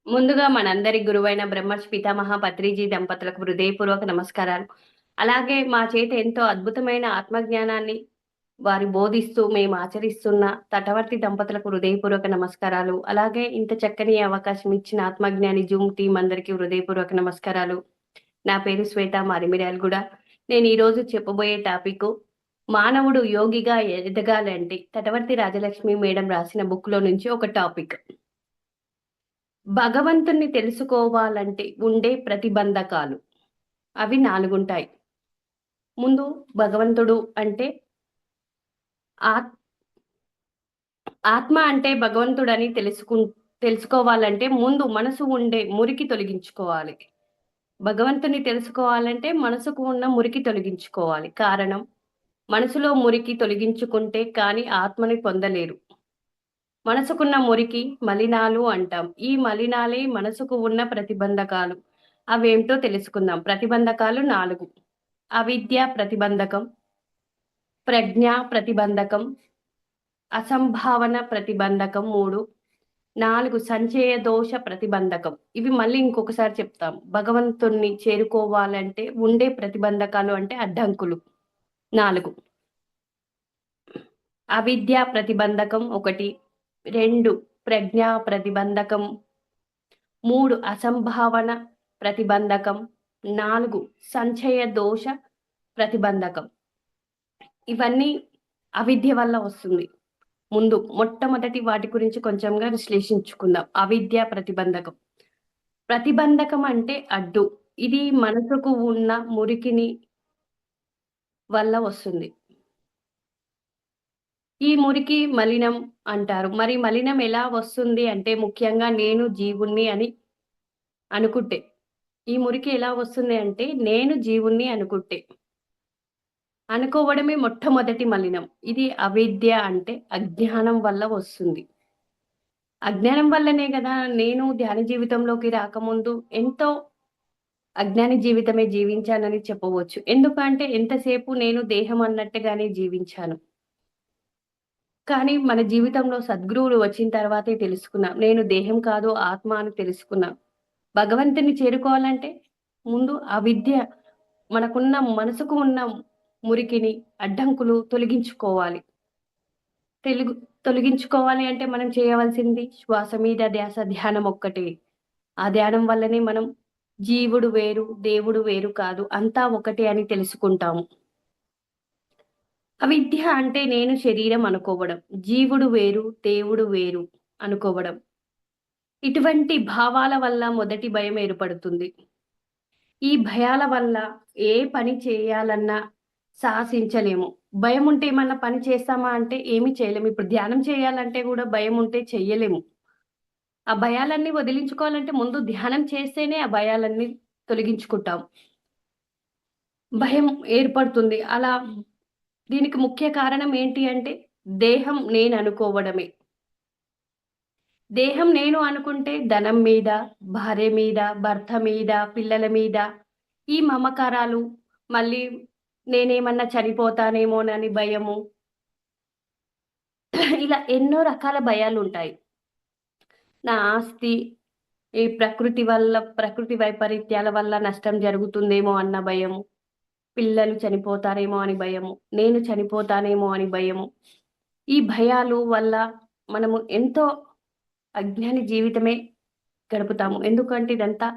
ముందుగా మనందరి గురువైన బ్రహ్మర్షి పితామహ పత్రిజీ దంపతులకు హృదయపూర్వక నమస్కారాలు. అలాగే మా చేత ఎంతో అద్భుతమైన ఆత్మజ్ఞానాన్ని వారు బోధిస్తూ మేము ఆచరిస్తున్న తటవర్తి దంపతులకు హృదయపూర్వక నమస్కారాలు. అలాగే ఇంత చక్కని అవకాశం ఇచ్చిన ఆత్మజ్ఞాని జూమ్ టీమ్ అందరికీ హృదయపూర్వక నమస్కారాలు. నా పేరు శ్వేత మారిమిర్యాలగూడ. నేను ఈరోజు చెప్పబోయే టాపిక్ మానవుడు యోగిగా ఎదగాలంటే తటవర్తి రాజలక్ష్మి మేడం రాసిన బుక్‌లో నుంచి ఒక టాపిక్. భగవంతుణ్ణి తెలుసుకోవాలంటే ఉండే ప్రతిబంధకాలు. అవి 4 ఉంటాయి. ముందు భగవంతుడు అంటే ఆత్ ఆత్మ అంటే భగవంతుడని తెలుసుకోవాలంటే ముందు మనసు ఉండే మురికి తొలగించుకోవాలి. భగవంతుని తెలుసుకోవాలంటే మనసుకు ఉన్న మురికి తొలగించుకోవాలి. కారణం మనసులో మురికి తొలగించుకుంటే కానీ ఆత్మని పొందలేరు. మనసుకున్న మురికి మలినాలు అంటాం. ఈ మలినాలే మనసుకు ఉన్న ప్రతిబంధకాలు. అవేంటో తెలుసుకుందాం. ప్రతిబంధకాలు 4. అవిద్య ప్రతిబంధకం, ప్రజ్ఞ ప్రతిబంధకం, అసంభావన ప్రతిబంధకం 3, 4 సంచయ దోష ప్రతిబంధకం. ఇవి మళ్ళీ ఇంకొకసారి చెప్తాం. భగవంతుణ్ణి చేరుకోవాలంటే ఉండే ప్రతిబంధకాలు అంటే అడ్డంకులు 4. అవిద్య ప్రతిబంధకం 1, 2 ప్రజ్ఞా ప్రతిబంధకం, 3 అసంభావన ప్రతిబంధకం, 4 సంచయ దోష ప్రతిబంధకం. ఇవన్నీ అవిద్య వల్ల వస్తుంది. ముందు మొట్టమొదటి వాటి గురించి కొంచెంగా విశ్లేషించుకుందాం. అవిద్య ప్రతిబంధకం. ప్రతిబంధకం అంటే అడ్డు. ఇది మనసుకు ఉన్న మురికిని వల్ల వస్తుంది. ఈ మురికి మలినం అంటారు. మరి మలినం ఎలా వస్తుంది అంటే ముఖ్యంగా నేను జీవుణ్ణి అని అనుకుంటే. ఈ మురికి ఎలా వస్తుంది అంటే నేను జీవుణ్ణి అనుకుంటే. అనుకోవడమే మొట్టమొదటి మలినం. ఇది అవిద్య అంటే అజ్ఞానం వల్ల వస్తుంది. అజ్ఞానం వల్లనే గదా నేను ధ్యాన జీవితంలోకి రాకముందు ఎంతో అజ్ఞాని జీవితమే జీవించానని చెప్పవచ్చు. ఎందుకంటే ఎంతసేపు నేను దేహం అన్నట్టుగానే జీవించాను. కానీ మన జీవితంలో సద్గురువులు వచ్చిన తర్వాతే తెలుసుకున్నా. నేను దేహం కాదు ఆత్మ అని తెలుసుకున్నా. భగవంతుని చేరుకోవాలంటే ముందు అవిద్య మనకున్న మనసుకు ఉన్న మురికిని, అడ్డంకులు తొలగించుకోవాలి. తెలుగు తొలగించుకోవాలి అంటే మనం చేయవలసింది శ్వాస మీద ధ్యాస ధ్యానం ఒక్కటే. ఆ ధ్యానం వల్లనే మనం జీవుడు వేరు, దేవుడు వేరు కాదు. అంతా ఒకటే అని తెలుసుకుంటాము. అవిద్య అంటే నేను శరీరం అనుకోవడం. జీవుడు వేరు, దేవుడు వేరు అనుకోవడం. ఇటువంటి భావాల వల్ల మొదటి భయం ఏర్పడుతుంది. ఈ భయాల వల్ల ఏ పని చేయాలన్నా సాహసించలేము. భయముంటే ఏమన్నా పని చేస్తామా అంటే ఏమి చేయలేము. ఇప్పుడు ధ్యానం చేయాలంటే గూడా భయముంటే చెయ్యలేము. ఆ భయాలన్నీ వదిలించుకోవాలంటే ముందు ధ్యానం చేస్తేనే ఆ భయాలన్నీ తొలగించుకుంటాం. భయం ఏర్పడుతుంది. అలా దీనికి ముఖ్య కారణం ఏంటి అంటే దేహం నేననుకోవడమే. దేహం నేను అనుకుంటే ధనం మీద, భార్య మీద, భర్త మీద, పిల్లల మీద ఈ మమకారాలు, మళ్ళీ నేనేమన్నా చనిపోతానేమోనని భయము, ఇలా ఎన్నో రకాల భయాలుంటాయి. నా ఆస్తి ఈ ప్రకృతి వైపరీత్యాల వల్ల నష్టం జరుగుతుందేమో అన్న భయము, పిల్లలు చనిపోతారేమో అని భయము, నేను చనిపోతానేమో అని భయము. ఈ భయాలు వల్ల మనము ఎంతో అజ్ఞాని జీవితమే గడుపుతాము. ఎందుకంటే ఇదంతా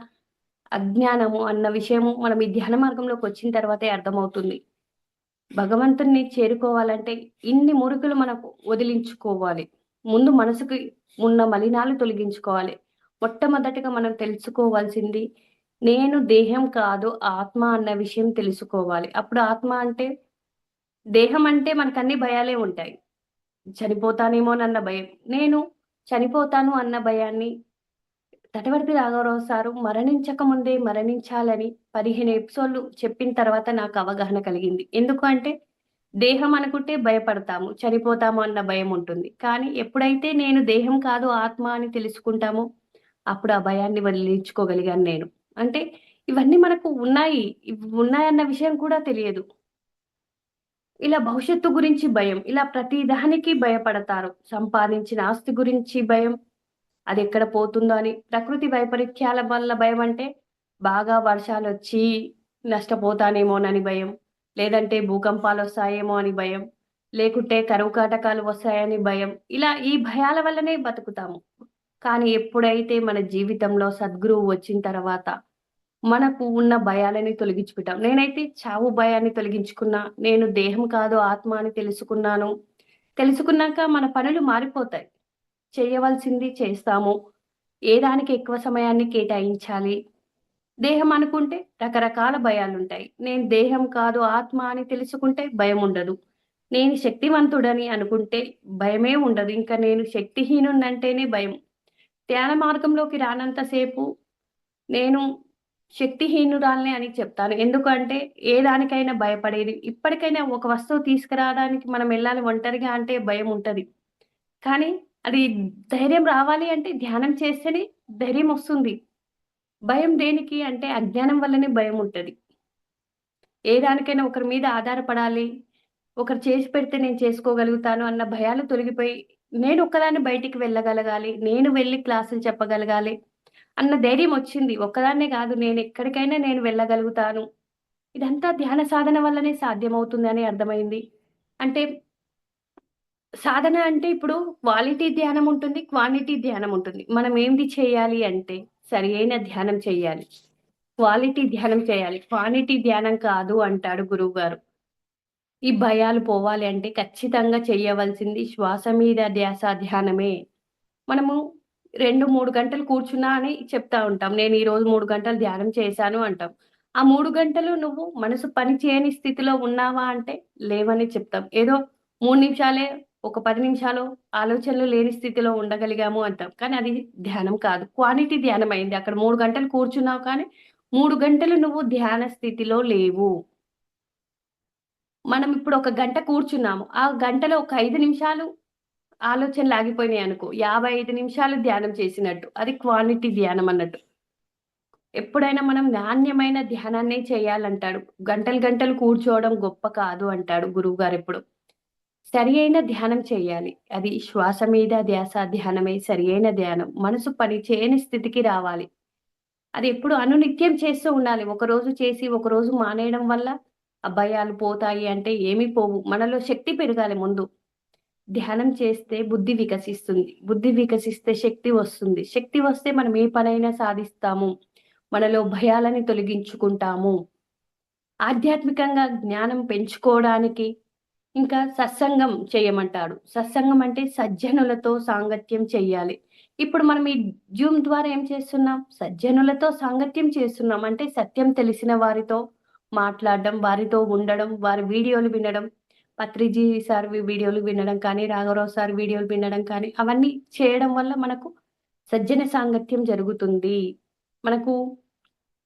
అజ్ఞానము అన్న విషయము మనం ఈ ధ్యాన మార్గంలోకొచ్చిన తర్వాతే అర్థమవుతుంది. భగవంతుడిని చేరుకోవాలంటే ఇన్ని మురుకులు మనకు వదిలించుకోవాలి. ముందు మనసుకి ఉన్న మలినాలు తొలగించుకోవాలి. మొట్టమొదటిగా మనం తెలుసుకోవాల్సింది నేను దేహం కాదు ఆత్మ అన్న విషయం తెలుసుకోవాలి. అప్పుడు ఆత్మ అంటే దేహం అంటే మనకన్ని భయాలే ఉంటాయి. చనిపోతానేమోనన్న భయం. నేను చనిపోతాను అన్న భయాన్ని తటవర్తి రాఘవరావు సారు మరణించక ముందే మరణించాలని 15 ఎపిసోడ్‌లు చెప్పిన తర్వాత నాకు అవగాహన కలిగింది. ఎందుకు అంటే దేహం అనుకుంటే భయపడతాము. చనిపోతాము అన్న భయముంటుంది. కానీ ఎప్పుడైతే నేను దేహం కాదు ఆత్మ అని తెలుసుకుంటామో అప్పుడు ఆ భయాన్ని వదిలించుకోగలిగాను నేను. అంటే ఇవన్నీ మనకు ఉన్నాయి. ఇవి ఉన్నాయన్న విషయం కూడా తెలియదు. ఇలా భవిష్యత్తు గురించి భయం. ఇలా ప్రతి దానికి భయపడతారు. సంపాదించిన ఆస్తి గురించి భయం. అది ఎక్కడ పోతుందో అని. ప్రకృతి వైపరీత్యాల వల్ల భయం అంటే బాగా వర్షాలొచ్చి నష్టపోతానేమోనని భయం. లేదంటే భూకంపాలొస్తాయేమో అని భయం. లేకుంటే కరువు కాటకాలు వస్తాయని భయం. ఇలా ఈ భయాల వల్లనే బతుకుతాము. కానీ ఎప్పుడైతే మన జీవితంలో సద్గురువు వచ్చిన తర్వాత మనకు ఉన్న భయాలని తొలగించుకుంటాం. నేనైతే చావు భయాన్ని తొలగించుకున్నా. నేను దేహం కాదు ఆత్మ అని తెలుసుకున్నాను. తెలుసుకున్నాక మన పనులు మారిపోతాయి. చేయవలసింది చేస్తాము. ఏ దానికి ఎక్కువ సమయాన్ని కేటాయించాలి. దేహం అనుకుంటే రకరకాల భయాలుంటాయి. నేను దేహం కాదు ఆత్మ అని తెలుసుకుంటే భయముండదు. నేను శక్తివంతుడని అనుకుంటే భయమే ఉండదు. ఇంక నేను శక్తిహీనుడినంటేనే భయం. ధ్యాన మార్గంలోకి రానంత సేపు నేను శక్తిహీనురాలినే అని చెప్తాను. ఎందుకంటే ఏ దానికైనా భయపడేది. ఇప్పటికైనా ఒక వస్తువు తీసుకురావడానికి మనం ఎళ్ళాలి ఒంటరిగా అంటే భయముంటది. కానీ అది ధైర్యం రావాలి అంటే ధ్యానం చేస్తేనే ధైర్యమొస్తుంది. భయం దేనికి అంటే అజ్ఞానం వల్లనే భయముంటది. ఏ దానికైనా ఒకరి మీద ఆధారపడాలి. ఒకరు చేసి పెడితే నేను చేసుకోగలుగుతాను అన్న భయాలు తొలగిపోయి, నేనొక్కదాన్ని బయటికి వెళ్ళగలగాలి. నేను వెళ్లి క్లాసులు చెప్పగలగాలి అన్న ధైర్యమొచ్చింది. ఒక్కదాన్నే గాదు నేనెక్కడికైనా నేను వెళ్ళగలుగుతాను. ఇదంతా ధ్యాన సాధన వల్లనే సాధ్యమవుతుందని అర్థమైంది. అంటే సాధన అంటే ఇప్పుడు క్వాలిటీ ధ్యానం ఉంటుంది. క్వాంటిటీ ధ్యానం ఉంటుంది. మనం ఏంది చేయాలి అంటే సరియైన ధ్యానం చేయాలి. క్వాలిటీ ధ్యానం చేయాలి. క్వాంటిటీ ధ్యానం కాదు అంటాడు గురువుగారు. ఈ భయాలు పోవాలి అంటే ఖచ్చితంగా చెయ్యవలసింది శ్వాస మీద ధ్యాస ధ్యానమే. మనము 2, 3 గంటలు కూర్చున్నా అని చెప్తా ఉంటాం. నేను ఈరోజు 3 గంటలు ధ్యానం చేశాను అంటాం. ఆ 3 గంటలు నువ్వు మనసు పని చేయని స్థితిలో ఉన్నావా అంటే లేవని చెప్తాం. ఏదో 3 నిమిషాలే, ఒక 10 నిమిషాలు ఆలోచనలు లేని స్థితిలో ఉండగలిగాము అంటాం. కానీ అది ధ్యానం కాదు. క్వాంటిటీ ధ్యానం అయింది. అక్కడ 3 గంటలు కూర్చున్నావు కానీ 3 గంటలు నువ్వు ధ్యాన స్థితిలో లేవు. మనం ఇప్పుడు ఒక గంట కూర్చున్నాము. ఆ గంటలో ఒక 5 నిమిషాలు ఆలోచనలాగిపోయినాయనుకో, 55 నిమిషాలు ధ్యానం చేసినట్టు. అది క్వాలిటీ ధ్యానం అన్నట్టు. ఎప్పుడైనా మనం నాణ్యమైన ధ్యానాన్నే చేయాలంటాడు. గంటలు గంటలు కూర్చోవడం గొప్ప కాదు అంటాడు గురువుగారెప్పుడు. సరి అయిన ధ్యానం చేయాలి. అది శ్వాస మీద ధ్యాస ధ్యానమే సరియైన ధ్యానం. మనసు పని చేయని స్థితికి రావాలి. అది ఎప్పుడు అనునిత్యం చేస్తూ ఉండాలి. ఒకరోజు చేసి, ఒకరోజు మానేయడం వల్ల ఆ భయాలు పోతాయి అంటే ఏమీ పోవు. మనలో శక్తి పెరగాలి ముందు. ధ్యానం చేస్తే బుద్ధి వికసిస్తుంది. బుద్ధి వికసిస్తే శక్తి వస్తుంది. శక్తి వస్తే మనం ఏ పనైనా సాధిస్తాము. మనలో భయాలని తొలగించుకుంటాము. ఆధ్యాత్మికంగా జ్ఞానం పెంచుకోవడానికి ఇంకా సత్సంగం చేయమంటాడు. సత్సంగం అంటే సజ్జనులతో సాంగత్యం చెయ్యాలి. ఇప్పుడు మనం ఈ జూమ్ ద్వారా ఏం చేస్తున్నాం? సజ్జనులతో సాంగత్యం చేస్తున్నాం. అంటే సత్యం తెలిసిన వారితో మాట్లాడడం, వారితో ఉండడం, వారి వీడియోలు వినడం, పత్రిజీ సార్ వీడియోలు వినడం కానీ, రాఘవరావు సార్ వీడియోలు వినడం కానీ, అవన్నీ చేయడం వల్ల మనకు సజ్జన సాంగత్యం జరుగుతుంది. మనకు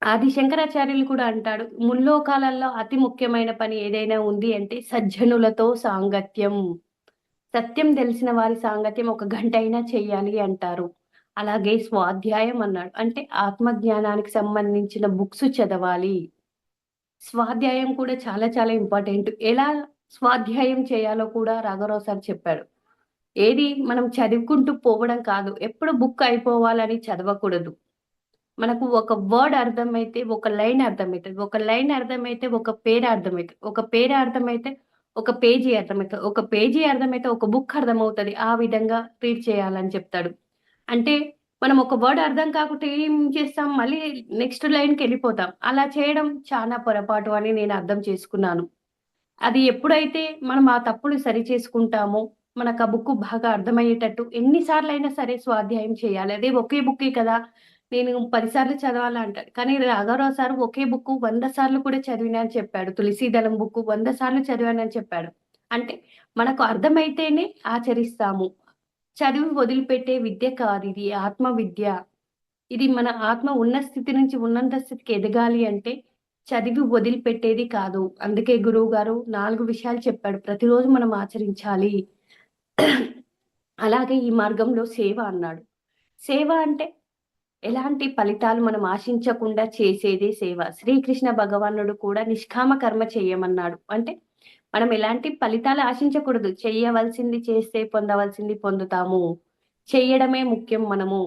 ఆది శంకరాచార్యులు కూడా అంటాడు, ముల్లోకాలలో అతి ముఖ్యమైన పని ఏదైనా ఉంది అంటే సజ్జనులతో సాంగత్యం. సత్యం తెలిసిన వారి సాంగత్యం ఒక గంటైనా చెయ్యాలి అంటారు. అలాగే స్వాధ్యాయం అన్నాడు. అంటే ఆత్మజ్ఞానానికి సంబంధించిన బుక్స్ చదవాలి. స్వాధ్యాయం కూడా చాలా చాలా ఇంపార్టెంట్. ఎలా స్వాధ్యాయం చేయాలో కూడా రాఘవరావు సార్ చెప్పాడు. ఏది మనం చదువుకుంటూ పోవడం కాదు. ఎప్పుడు బుక్ అయిపోవాలని చదవకూడదు. మనకు ఒక వర్డ్ అర్థమైతే, ఒక లైన్ అర్థమైతది. ఒక లైన్ అర్థమైతే, ఒక పేర అర్థమైతది. ఒక పేర అర్థమైతే, ఒక పేజీ అర్థమైతది. ఒక పేజీ అర్థమైతే, ఒక బుక్ అర్థమవుతది. ఆ విధంగా రీడ్ చేయాలని చెప్తాడు. అంటే మనం ఒక వర్డ్ అర్థం కాకుంటే ఏం చేస్తాం? మళ్ళీ నెక్స్ట్ లైన్‌కెళ్ళిపోతాం. అలా చేయడం చానా పొరపాటు అని నేను అర్థం చేసుకున్నాను. అది ఎప్పుడైతే మనం ఆ తప్పులు సరిచేసుకుంటామో, మనకు ఆ బుక్కు బాగా అర్థమయ్యేటట్టు ఎన్ని సార్లయినా సరే స్వాధ్యాయం చేయాలి. అదే ఒకే బుక్కే కదా! నేను 10 సార్లు చదవాలా అంటాడు. కానీ రాఘవరావు సారు ఒకే బుక్కు 100 సార్లు కూడా చదివినా అని చెప్పాడు. 'తులసీదళం' బుక్కు 100 సార్లు చదివానని చెప్పాడు. అంటే మనకు అర్థమైతేనే ఆచరిస్తాము. చదివి వదిలిపెట్టే విద్య కాదిది. ఆత్మ విద్య. ఇది మన ఆత్మ ఉన్న స్థితి నుంచి ఉన్నత స్థితికి ఎదగాలి అంటే చదివి వదిలిపెట్టేది కాదు. అందుకే గురువుగారు 4 విషయాలు చెప్పాడు. ప్రతిరోజు మనం ఆచరించాలి. అలాగే ఈ మార్గంలో సేవ అన్నాడు. సేవ అంటే ఎలాంటి ఫలితాలు మనం ఆశించకుండా చేసేదే సేవ. శ్రీకృష్ణ భగవానుడు కూడా నిష్కామ కర్మ చెయ్యమన్నాడు. అంటే మనం ఎలాంటి ఫలితాలు ఆశించకూడదు. చెయ్యవలసింది చేస్తే పొందవలసింది పొందుతాము. చెయ్యడమే ముఖ్యం మనము.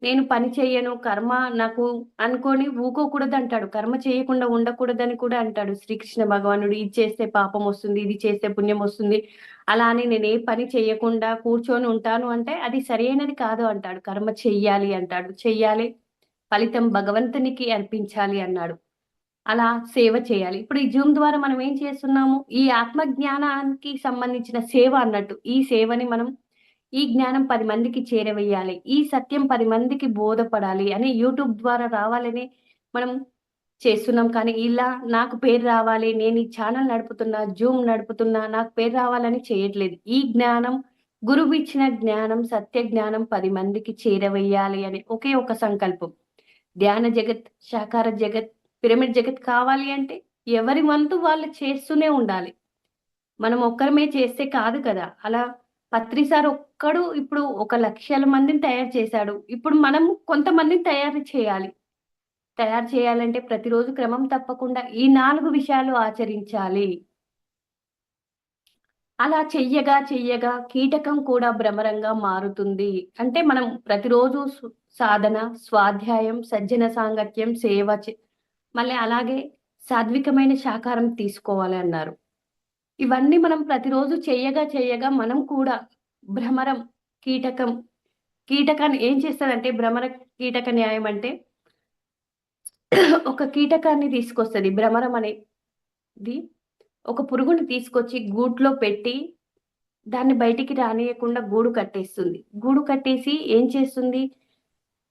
నేను పని చెయ్యను, కర్మ నాకు అనుకోని ఊకోకూడదంటాడు. కర్మ చేయకుండా ఉండకూడదని కూడా అంటాడు శ్రీకృష్ణ భగవానుడు. ఇది చేస్తే పాపమొస్తుంది, ఇది చేస్తే పుణ్యమొస్తుంది. అలా అని నేనే పని చెయ్యకుండా కూర్చొని ఉంటాను అంటే అది సరైనది కాదు అంటాడు. కర్మ చెయ్యాలి అంటాడు. చెయ్యాలి, ఫలితం భగవంతునికి అర్పించాలి అన్నాడు. అలా సేవ చేయాలి. ఇప్పుడు ఈ జూమ్ ద్వారా మనం ఏం చేస్తున్నాము? ఈ ఆత్మ జ్ఞానానికి సంబంధించిన సేవ అన్నట్టు. ఈ సేవని మనం ఈ జ్ఞానం 10 మందికి చేరవేయాలి. ఈ సత్యం 10 మందికి బోధపడాలి అని యూట్యూబ్ ద్వారా రావాలని మనం చేస్తున్నాం. కానీ ఇలా నాకు పేరు రావాలి, నేను ఈ ఛానెల్ నడుపుతున్నా, జూమ్ నడుపుతున్నా, నాకు పేరు రావాలని చేయట్లేదు. ఈ జ్ఞానం గురువిచ్చిన జ్ఞానం, సత్య జ్ఞానం 10 మందికి చేరవేయాలి అని ఒకే ఒక సంకల్పం. ధ్యాన జగత్, సాకార జగత్, పిరమిడ్ జగత్ కావాలి అంటే ఎవరి వంతు వాళ్ళు చేస్తూనే ఉండాలి. మనం ఒక్కరమే చేస్తే కాదు కదా! అలా పత్రి సార్ ఒక్కడు ఇప్పుడు 1,00,000 మందిని తయారు చేశాడు. ఇప్పుడు మనం కొంతమందిని తయారు చేయాలి. తయారు చేయాలంటే ప్రతిరోజు క్రమం తప్పకుండా ఈ 4 విషయాలు ఆచరించాలి. అలా చెయ్యగా కీటకం కూడా భ్రమరంగా మారుతుంది. అంటే మనం ప్రతిరోజు సాధన, స్వాధ్యాయం, సజ్జన సాంగత్యం, సేవ మళ్ళీ అలాగే సాత్వికమైన శాకారం తీసుకోవాలి అన్నారు. ఇవన్నీ మనం ప్రతిరోజు చెయ్యగా మనం కూడా భ్రమరం, కీటకం, కీటకాన్ని ఏం చేస్తదంటే భ్రమర కీటక న్యాయం అంటే ఒక కీటకాన్ని తీసుకొస్తది. భ్రమరం అనేది ఒక పురుగుని తీసుకొచ్చి గూట్లో పెట్టి దాన్ని బయటికి రానీయకుండా గూడు కట్టేస్తుంది. గూడు కట్టేసి ఏం చేస్తుంది?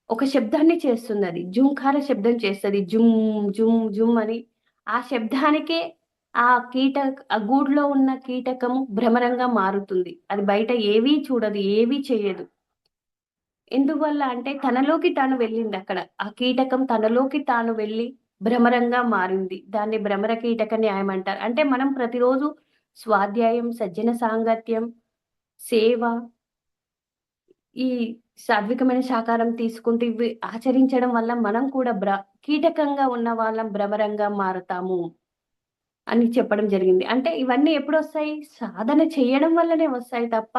ఒక శబ్దాన్ని చేస్తుందది. జుంకార శబ్దం చేస్తది. జుమ్, జుమ్, జుమ్ అని. ఆ శబ్దానికే ఆ గూడులో ఉన్న కీటకము భ్రమరంగా మారుతుంది. అది బయట ఏవీ చూడదు, ఏవీ చెయ్యదు. ఎందువల్ల అంటే తనలోకి తాను వెళ్ళిందక్కడ. ఆ కీటకం తనలోకి తాను వెళ్ళి భ్రమరంగా మారింది. దాన్ని భ్రమర కీటక న్యాయం అంటారు. అంటే మనం ప్రతిరోజు స్వాధ్యాయం, సజ్జన సాంగత్యం, సేవ, ఈ సాత్వికమైన శాకారం తీసుకుంటూ ఇవి ఆచరించడం వల్ల మనం కూడా కీటకంగా ఉన్న వాళ్ళం భ్రమరంగా మారతాము అని చెప్పడం జరిగింది. అంటే ఇవన్నీ ఎప్పుడొస్తాయి? సాధన చేయడం వల్లనే వస్తాయి తప్ప,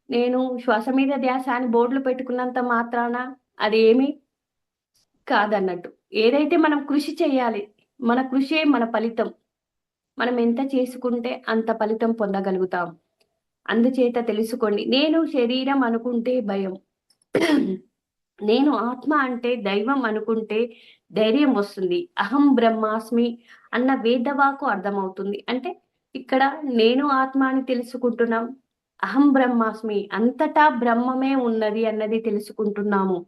నేను శ్వాస మీద ధ్యాస అని బోర్డులు పెట్టుకున్నంత మాత్రాన అది ఏమీ కాదన్నట్టు. ఏదైతే మనం కృషి చేయాలి. మన కృషే మన ఫలితం. మనం ఎంత చేసుకుంటే అంత ఫలితం పొందగలుగుతాం. అందుచేత తెలుసుకోండి. నేను శరీరం అనుకుంటే భయం. నేను ఆత్మ అంటే దైవం అనుకుంటే ధైర్యం వస్తుంది. అహం బ్రహ్మాస్మి అన్న వేదవాక్కు అర్థమవుతుంది. అంటే ఇక్కడ నేను ఆత్మ అని తెలుసుకుంటున్నాం. అహం బ్రహ్మాస్మి అంతటా బ్రహ్మమే ఉన్నది అన్నది తెలుసుకుంటున్నాము.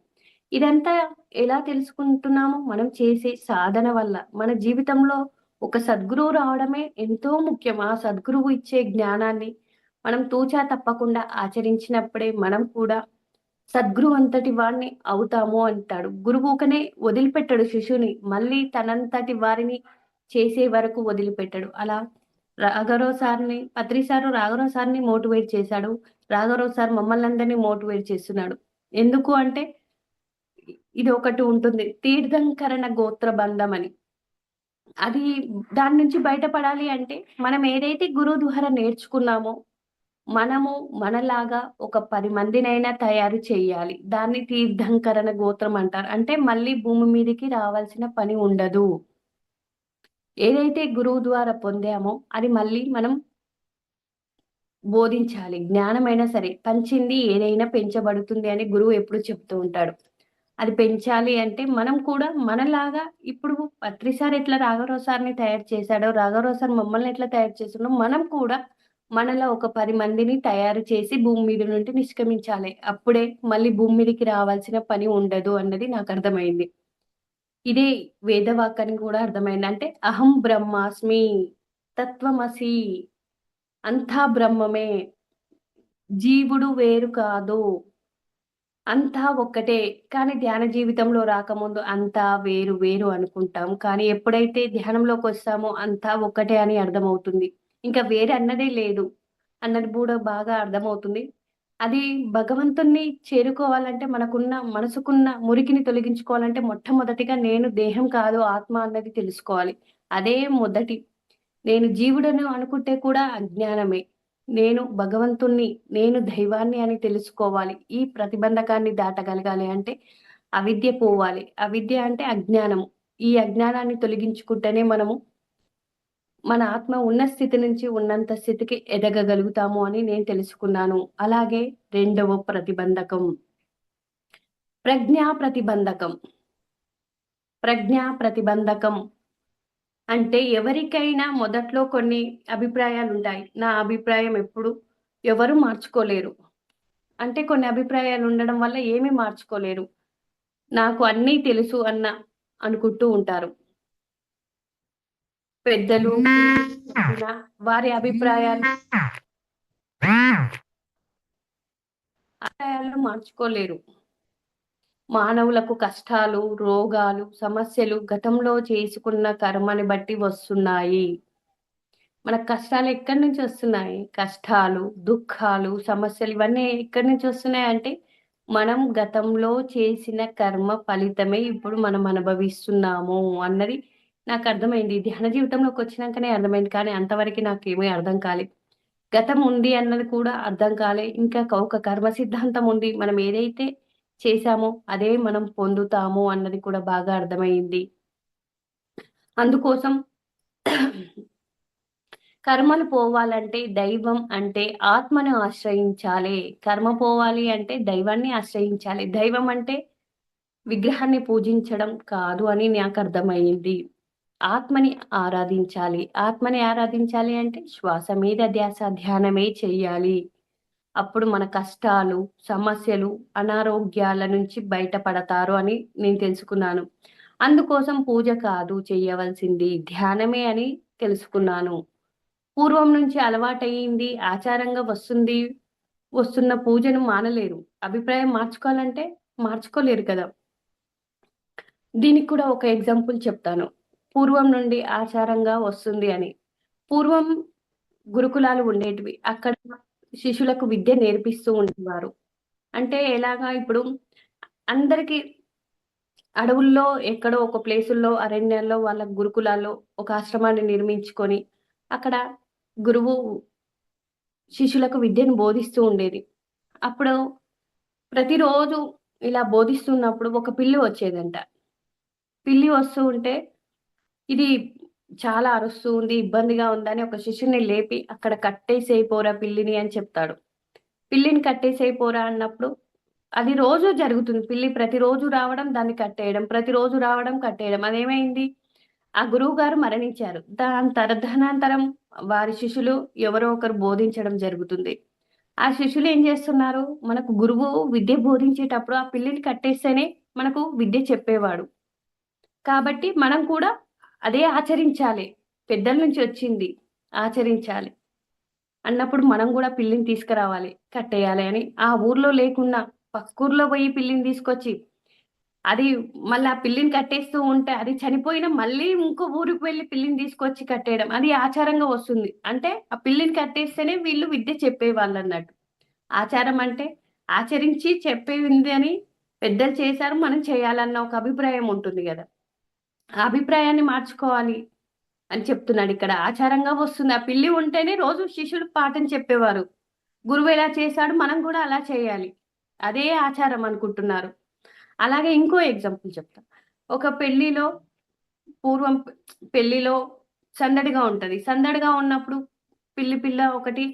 ఇదంతా ఎలా తెలుసుకుంటున్నాము? మనం చేసే సాధన వల్ల. మన జీవితంలో ఒక సద్గురువు రావడమే ఎంతో ముఖ్యం. ఆ సద్గురువు ఇచ్చే జ్ఞానాన్ని మనం తూచా తప్పకుండా ఆచరించినప్పుడే మనం కూడా సద్గురువు అంతటి వాడిని అవుతాము అంటాడు. గురువు ఊకనే వదిలిపెట్టడు శిష్యుని. మళ్ళీ తనంతటి వారిని చేసే వరకు వదిలిపెట్టడు. అలా రాఘవరావు సార్‌ని, పత్రి సారు రాఘవరావు సార్‌ని మోటివేట్ చేశాడు. రాఘవరావు సార్ మమ్మల్నందరిని మోటివేట్ చేస్తున్నాడు. ఎందుకు అంటే ఇది ఒకటి ఉంటుంది. తీర్థంకరణ గోత్ర బంధం అని. అది దాని నుంచి బయటపడాలి అంటే మనం ఏదైతే గురువు ద్వారా నేర్చుకున్నామో మనము మనలాగా ఒక 10 మందినైనా తయారు చేయాలి. దాన్ని తీర్థంకరణ గోత్రం అంటారు. అంటే మళ్ళీ భూమి మీదకి రావాల్సిన పని ఉండదు. ఏదైతే గురువు ద్వారా పొందామో అది మళ్ళీ మనం బోధించాలి. జ్ఞానమైనా సరే పంచింది ఏదైనా పెంచబడుతుంది అని గురువు ఎప్పుడు చెప్తూ ఉంటాడు. అది పెంచాలి అంటే మనం కూడా మనలాగా ఇప్పుడు పత్రి సార్ ఎట్లా రాఘవరావు సార్‌ని తయారు చేశాడో, రాఘవరావు సార్ మమ్మల్ని ఎట్లా తయారు చేస్తున్నాడో, మనం కూడా మనలో ఒక 10 మందిని తయారు చేసి భూమి మీద నుండి నిష్క్రమించాలి. అప్పుడే మళ్ళీ భూమి మీదకి రావాల్సిన పని ఉండదు అన్నది నాకర్థమైంది. ఇదే వేదవాక్కని కూడా అర్థమైంది. అంటే అహం బ్రహ్మాస్మి, తత్వమసి అంతా బ్రహ్మమే, జీవుడు వేరు కాదు. అంతా ఒక్కటే. కానీ ధ్యాన జీవితంలో రాకముందు అంతా వేరు వేరు అనుకుంటాం. కానీ ఎప్పుడైతే ధ్యానంలోకొస్తామో అంతా ఒక్కటే అని అర్థమవుతుంది. ఇంకా వేరే అన్నదే లేదు అన్నది కూడా బాగా అర్థమవుతుంది. అది భగవంతుడిని చేరుకోవాలంటే మనసుకున్న మురికిని తొలగించుకోవాలంటే మొట్టమొదటిగా నేను దేహం కాదు ఆత్మ అన్నది తెలుసుకోవాలి. అదే మొదటి. నేను జీవుడను అనుకుంటే కూడా అజ్ఞానమే. నేను భగవంతుణ్ణి, నేను దైవాన్ని అని తెలుసుకోవాలి. ఈ ప్రతిబంధకాన్ని దాటగలగాలి అంటే అవిద్య పోవాలి. అవిద్య అంటే అజ్ఞానము. ఈ అజ్ఞానాన్ని తొలగించుకుంటేనే మనము మన ఆత్మ ఉన్న స్థితి నుంచి ఉన్నంత స్థితికి ఎదగగలుగుతాము అని నేను తెలుసుకున్నాను. అలాగే రెండవ ప్రతిబంధకం ప్రజ్ఞా ప్రతిబంధకం. ప్రజ్ఞా ప్రతిబంధకం అంటే ఎవరికైనా మొదట్లో కొన్ని అభిప్రాయాలుంటాయి. నా అభిప్రాయం ఎప్పుడు ఎవరు మార్చుకోలేరు. అంటే కొన్ని అభిప్రాయాలు ఉండడం వల్ల ఏమీ మార్చుకోలేరు. నాకు అన్నీ తెలుసు అనుకుంటూ ఉంటారు. పెద్దలు చెప్పిన వారి అభిప్రాయాలను మార్చుకోలేరు. మానవులకు కష్టాలు, రోగాలు, సమస్యలు గతంలో చేసుకున్న కర్మని బట్టి వస్తున్నాయి. మనకు కష్టాలు ఎక్కడి నుంచి వస్తున్నాయి? కష్టాలు, దుఃఖాలు, సమస్యలు ఇవన్నీ ఎక్కడి నుంచి వస్తున్నాయంటే, మనం గతంలో చేసిన కర్మ ఫలితమే ఇప్పుడు మనం అనుభవిస్తున్నాము అన్నది నాకు అర్థమైంది. ధ్యాన జీవితంలోకి వచ్చినాకనే అర్థమైంది. కానీ అంతవరకు నాకేమీ అర్థం కాలేదు. గతం ఉంది అన్నది కూడా అర్థం కాలే. ఇంకా ఒక కర్మ సిద్ధాంతం ఉంది. మనం ఏదైతే చేశామో అదే మనం పొందుతాము అన్నది కూడా బాగా అర్థమైంది. అందుకోసం కర్మలు పోవాలంటే దైవం అంటే ఆత్మను ఆశ్రయించాలి. కర్మ పోవాలి అంటే దైవాన్ని ఆశ్రయించాలి. దైవం అంటే విగ్రహాన్ని పూజించడం కాదు అని నాకు అర్థమైంది. ఆత్మని ఆరాధించాలి. ఆత్మని ఆరాధించాలి అంటే శ్వాస మీద ధ్యాస, ధ్యానమే చెయ్యాలి. అప్పుడు మన కష్టాలు, సమస్యలు, అనారోగ్యాల నుంచి బయటపడతారు అని నేను తెలుసుకున్నాను. అందుకోసం పూజ కాదు చెయ్యవలసింది, ధ్యానమే అని తెలుసుకున్నాను. పూర్వం నుంచి అలవాటయింది, ఆచారంగా వస్తున్న పూజను మానలేరు. అభిప్రాయం మార్చుకోవాలంటే మార్చుకోలేరు కదా! దీనికి కూడా ఒక ఎగ్జాంపుల్ చెప్తాను. పూర్వం నుండి ఆచారంగా వస్తుంది అని. పూర్వం గురుకులాలు ఉండేటివి. అక్కడ శిష్యులకు విద్య నేర్పిస్తూ ఉండేవారు. అంటే ఎలాగా ఇప్పుడు అందరికి అడవుల్లో ఎక్కడో ఒక ప్లేసుల్లో, అరణ్యాల్లో వాళ్ళ గురుకులాల్లో ఒక ఆశ్రమాన్ని నిర్మించుకొని, అక్కడ గురువు శిష్యులకు విద్యను బోధిస్తూ ఉండేది. అప్పుడు ప్రతిరోజు ఇలా బోధిస్తున్నప్పుడు ఒక పిల్లి వచ్చేదంట. పిల్లి వస్తూ ఉంటే, ఇది చాలా అరుస్తూ ఉంది, ఇబ్బందిగా ఉందని ఒక శిష్యుడిని లేపి, "అక్కడ కట్టేసేయి పోరా పిల్లిని" అని చెప్తాడు. పిల్లిని కట్టేసేయి పోరా అన్నప్పుడు, అది రోజు జరుగుతుంది. పిల్లి ప్రతిరోజు రావడం, దాన్ని కట్టేయడం, ప్రతిరోజు రావడం, కట్టేయడం. అదేమైంది? ఆ గురువుగారు మరణించారు. తదనంతరం వారి శిష్యులు ఎవరో ఒకరు బోధించడం జరుగుతుంది. ఆ శిష్యులు ఏం చేస్తున్నారు? మనకు గురువు విద్య బోధించేటప్పుడు ఆ పిల్లిని కట్టేస్తేనే మనకు విద్య చెప్పేవాడు. కాబట్టి మనం కూడా అదే ఆచరించాలి. పెద్దల నుంచి వచ్చింది ఆచరించాలి. అన్నప్పుడు మనం గూడా పిల్లిని తీసుకురావాలి, కట్టేయాలి అని. ఆ ఊర్లో లేకున్నా పక్కూర్లో పోయి పిల్లిని తీసుకొచ్చి, అది మళ్ళీ ఆ పిల్లిని కట్టేస్తూ ఉంటే అది చనిపోయినా మళ్ళీ ఇంకో ఊరికి వెళ్లి పిల్లిని తీసుకొచ్చి కట్టేయడం. అది ఆచారంగా వస్తుంది. అంటే ఆ పిల్లిని కట్టేస్తేనే వీళ్ళు విద్య చెప్పేవాళ్ళన్నట్టు. ఆచారం అంటే ఆచరించి చెప్పేది అని పెద్దలు చేశారు, మనం చేయాలన్న ఒక అభిప్రాయం ఉంటుంది గదా! ఆ అభిప్రాయాన్ని మార్చుకోవాలి అని చెప్తున్నాడిక్కడ. ఆచారంగా వస్తుంది. ఆ పిల్లి ఉంటేనే రోజు శిష్యులు పాఠం చెప్పేవారు. గురువు ఎలా చేశాడు మనం గూడా అలా చేయాలి. అదే ఆచారం అనుకుంటున్నారు. అలాగే ఇంకో ఎగ్జాంపుల్ చెప్తా. ఒక పూర్వం పెళ్లిలో సందడిగా ఉంటది. సందడిగా ఉన్నప్పుడు పిల్ల ఒకటి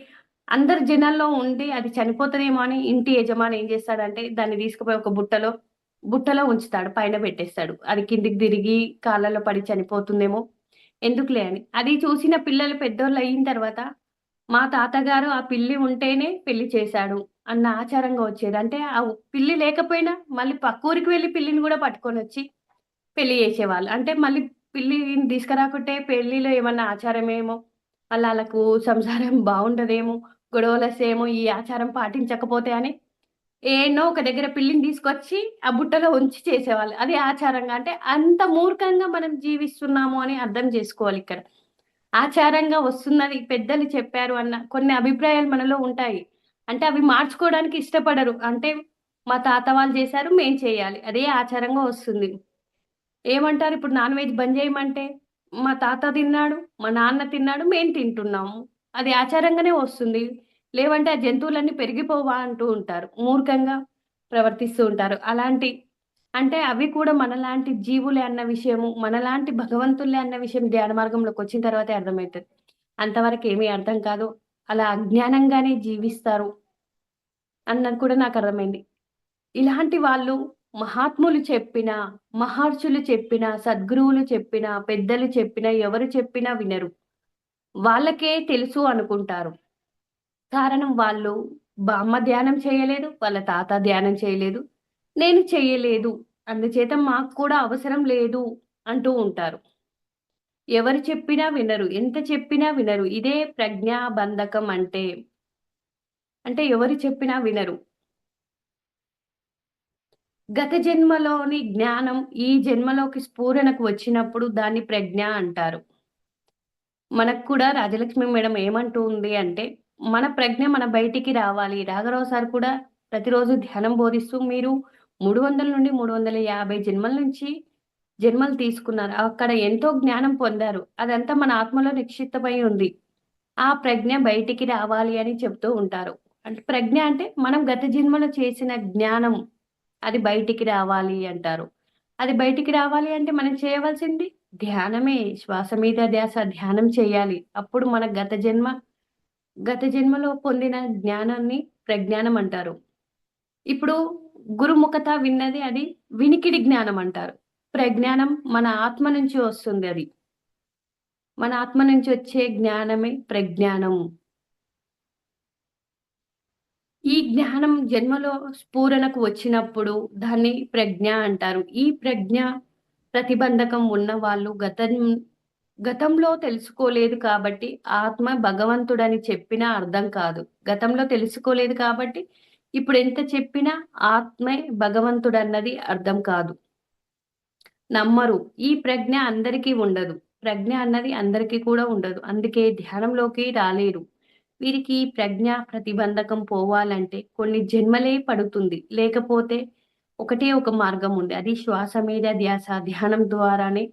అందరు జనాల్లో ఉండి అది చనిపోతదేమో అని ఇంటి యజమాని ఏం చేస్తాడంటే దాన్ని తీసుకుపోయి ఒక బుట్టలో ఉంచుతాడు. పైన పెట్టేస్తాడు. అది కిందికి తిరిగి కాళ్ళలో పడి చనిపోతుందేమో ఎందుకులే అని. అది చూసిన పిల్లలు పెద్దోళ్ళయిన తర్వాత మా తాతగారు ఆ పిల్లి ఉంటేనే పెళ్లి చేశాడు అన్న ఆచారంగా వచ్చేది. అంటే ఆ పిల్లి లేకపోయినా మళ్ళీ పక్కూరికి వెళ్లి పిల్లిని గూడా పట్టుకొనొచ్చి పెళ్లి చేసేవాళ్ళు. అంటే మళ్ళీ పిల్లిని తీసుకురాకుంటే పెళ్లిలో ఏమన్నా ఆచారమేమో, మళ్ళా ఆళ్ళకు సంసారం బావుండదేమో, గొడవలొస్తేయేమో ఈ ఆచారం పాటించకపోతే అని ఏడ్నో ఒక దగ్గర పిల్లిని తీసుకొచ్చి ఆ బుట్టలో ఉంచి చేసేవాళ్ళు. అది ఆచారంగా అంటే అంత మూర్ఖంగా మనం జీవిస్తున్నాము అని అర్థం జేసుకోవాలిక్కడ. ఆచారంగా వస్తున్నది పెద్దలు చెప్పారు అన్న కొన్ని అభిప్రాయాలు మనలో ఉంటాయి. అంటే అవి మార్చుకోవడానికి ఇష్టపడరు. అంటే మా తాత వాళ్ళు చేశారు మేం చేయాలి. అదే ఆచారంగా వస్తుంది. ఏమంటారు ఇప్పుడు నాన్ వెజ్ బంద్ జేయమంటే, మా తాత తిన్నాడు, మా నాన్న తిన్నాడు, మేము తింటున్నాము. అది ఆచారంగానే వస్తుంది. లేవంటే ఆ జంతువులన్నీ పెరిగిపోవా అంటూ ఉంటారు. మూర్ఖంగా ప్రవర్తిస్తూ ఉంటారు. అంటే అవి కూడా మనలాంటి జీవులే అన్న విషయము, మనలాంటి భగవంతులే అన్న విషయం ధ్యాన మార్గంలోకొచ్చిన తర్వాతే అర్థమైతది. అంతవరకు ఏమీ అర్థం కాదు. అలా అజ్ఞానంగానే జీవిస్తారు అన్నది కూడా నాకర్థమైంది. ఇలాంటి వాళ్ళు మహాత్ములు చెప్పినా, మహర్షులు చెప్పినా, సద్గురువులు చెప్పినా, పెద్దలు చెప్పినా, ఎవరు చెప్పినా వినరు. వాళ్ళకే తెలుసు అనుకుంటారు. కారణం వాళ్ళు బామ్మ ధ్యానం చేయలేదు, వాళ్ళ తాత ధ్యానం చేయలేదు, నేను చెయ్యలేదు. అందుచేత మాకు కూడా అవసరం లేదు అంటూ ఉంటారు. ఎవరు చెప్పినా వినరు. ఎంత చెప్పినా వినరు. ఇదే ప్రజ్ఞా బంధకం అంటే. అంటే ఎవరు చెప్పినా వినరు. గత జన్మలోని జ్ఞానం ఈ జన్మలోకి స్ఫురణకు వచ్చినప్పుడు దాన్ని ప్రజ్ఞ అంటారు. మనకు కూడా రాజలక్ష్మి మేడం ఏమంటూ ఉంది అంటే, మన ప్రజ్ఞ మన బయటికి రావాలి. రాఘరావు సార్ కూడా ప్రతిరోజు ధ్యానం బోధిస్తూ మీరు 300 నుండి 350 జన్మల నుంచి జన్మలు తీసుకున్నారు. అక్కడ ఎంతో జ్ఞానం పొందారు. అదంతా మన ఆత్మలో నిక్షిప్తమై ఉంది. ఆ ప్రజ్ఞ బయటికి రావాలి అని చెప్తూ ఉంటారు. అంటే ప్రజ్ఞ అంటే మనం గత జన్మలో చేసిన జ్ఞానం అది బయటికి రావాలి అంటారు. అది బయటికి రావాలి అంటే మనం చేయవలసింది ధ్యానమే. శ్వాస మీద ధ్యాస ధ్యానం చేయాలి. అప్పుడు మన గత జన్మలో పొందిన జ్ఞానాన్ని ప్రజ్ఞానం అంటారు. ఇప్పుడు గురుముఖత విన్నది అది వినికిడి జ్ఞానం అంటారు. ప్రజ్ఞానం మన ఆత్మ నుంచి వస్తుంది అది. మన ఆత్మ నుంచి వచ్చే జ్ఞానమే ప్రజ్ఞానం. ఈ జ్ఞానం జన్మలో స్ఫురణకు వచ్చినప్పుడు దాన్ని ప్రజ్ఞ అంటారు. ఈ ప్రజ్ఞ ప్రతిబంధకం ఉన్నవాళ్ళు గతంలో తెలుసుకోలేదు కాబట్టి ఆత్మ భగవంతుడని చెప్పినా అర్థం కాదు. గతంలో తెలుసుకోలేదు కాబట్టి ఇప్పుడెంత చెప్పినా ఆత్మే భగవంతుడన్నది అర్థం కాదు. నమ్మరు. ఈ ప్రజ్ఞ అందరికీ ఉండదు. ప్రజ్ఞ అన్నది అందరికీ కూడా ఉండదు. అందుకే ధ్యానంలోకి రాలేరు. వీరికి ఈ ప్రజ్ఞ ప్రతిబంధకం పోవాలంటే కొన్ని జన్మలే పడుతుంది. లేకపోతే ఒకటే ఒక మార్గం ఉంది. అది శ్వాస మీద ధ్యాస ధ్యానం ద్వారానే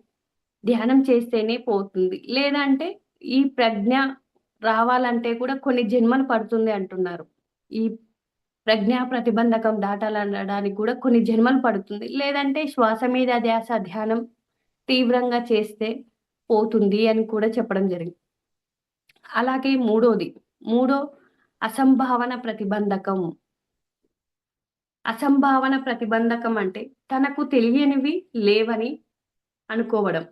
ధ్యానం చేస్తేనే పోతుంది. లేదంటే ఈ ప్రజ్ఞ రావాలంటే కూడా కొన్ని జన్మలు పడుతుంది అంటున్నారు. ఈ ప్రజ్ఞా ప్రతిబంధకం దాటాలనడానికి కూడా కొన్ని జన్మలు పడుతుంది. లేదంటే శ్వాస మీద ధ్యాస ధ్యానం తీవ్రంగా చేస్తే పోతుంది అని కూడా చెప్పడం జరిగింది. అలాగే మూడో అసంభావన ప్రతిబంధకం. అసంభావన ప్రతిబంధకం అంటే తనకు తెలియనివి లేవని అనుకోవడం.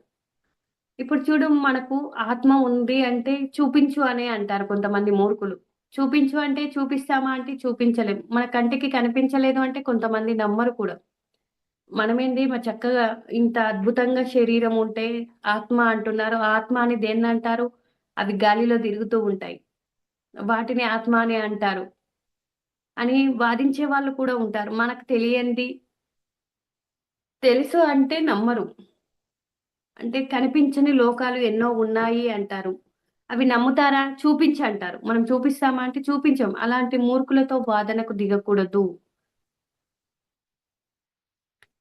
ఇప్పుడు చూడు మనకు ఆత్మ ఉంది అంటే చూపించు అనే అంటారు కొంతమంది మూర్ఖులు. చూపించు అంటే చూపిస్తామా అంటే చూపించలేం. మన కంటికి కనిపించలేదు అంటే కొంతమంది నమ్మరు కూడా. మనమేంది చక్కగా ఇంత అద్భుతంగా శరీరం ఉంటే ఆత్మ అంటున్నారు. ఆత్మ అని దేన్నంటారు? అవి గాలిలో తిరుగుతూ ఉంటాయి. వాటిని ఆత్మ అని అంటారు. అని వాదించే వాళ్ళు కూడా ఉంటారు. మనకు తెలియంది తెలుసు అంటే నమ్మరు. అంటే కనిపించని లోకాలు ఎన్నో ఉన్నాయి అంటారు. అవి నమ్ముతారా? చూపించంటారు. మనం చూపిస్తామా అంటే చూపించం. అలాంటి మూర్ఖులతో వాదనకు దిగకూడదు.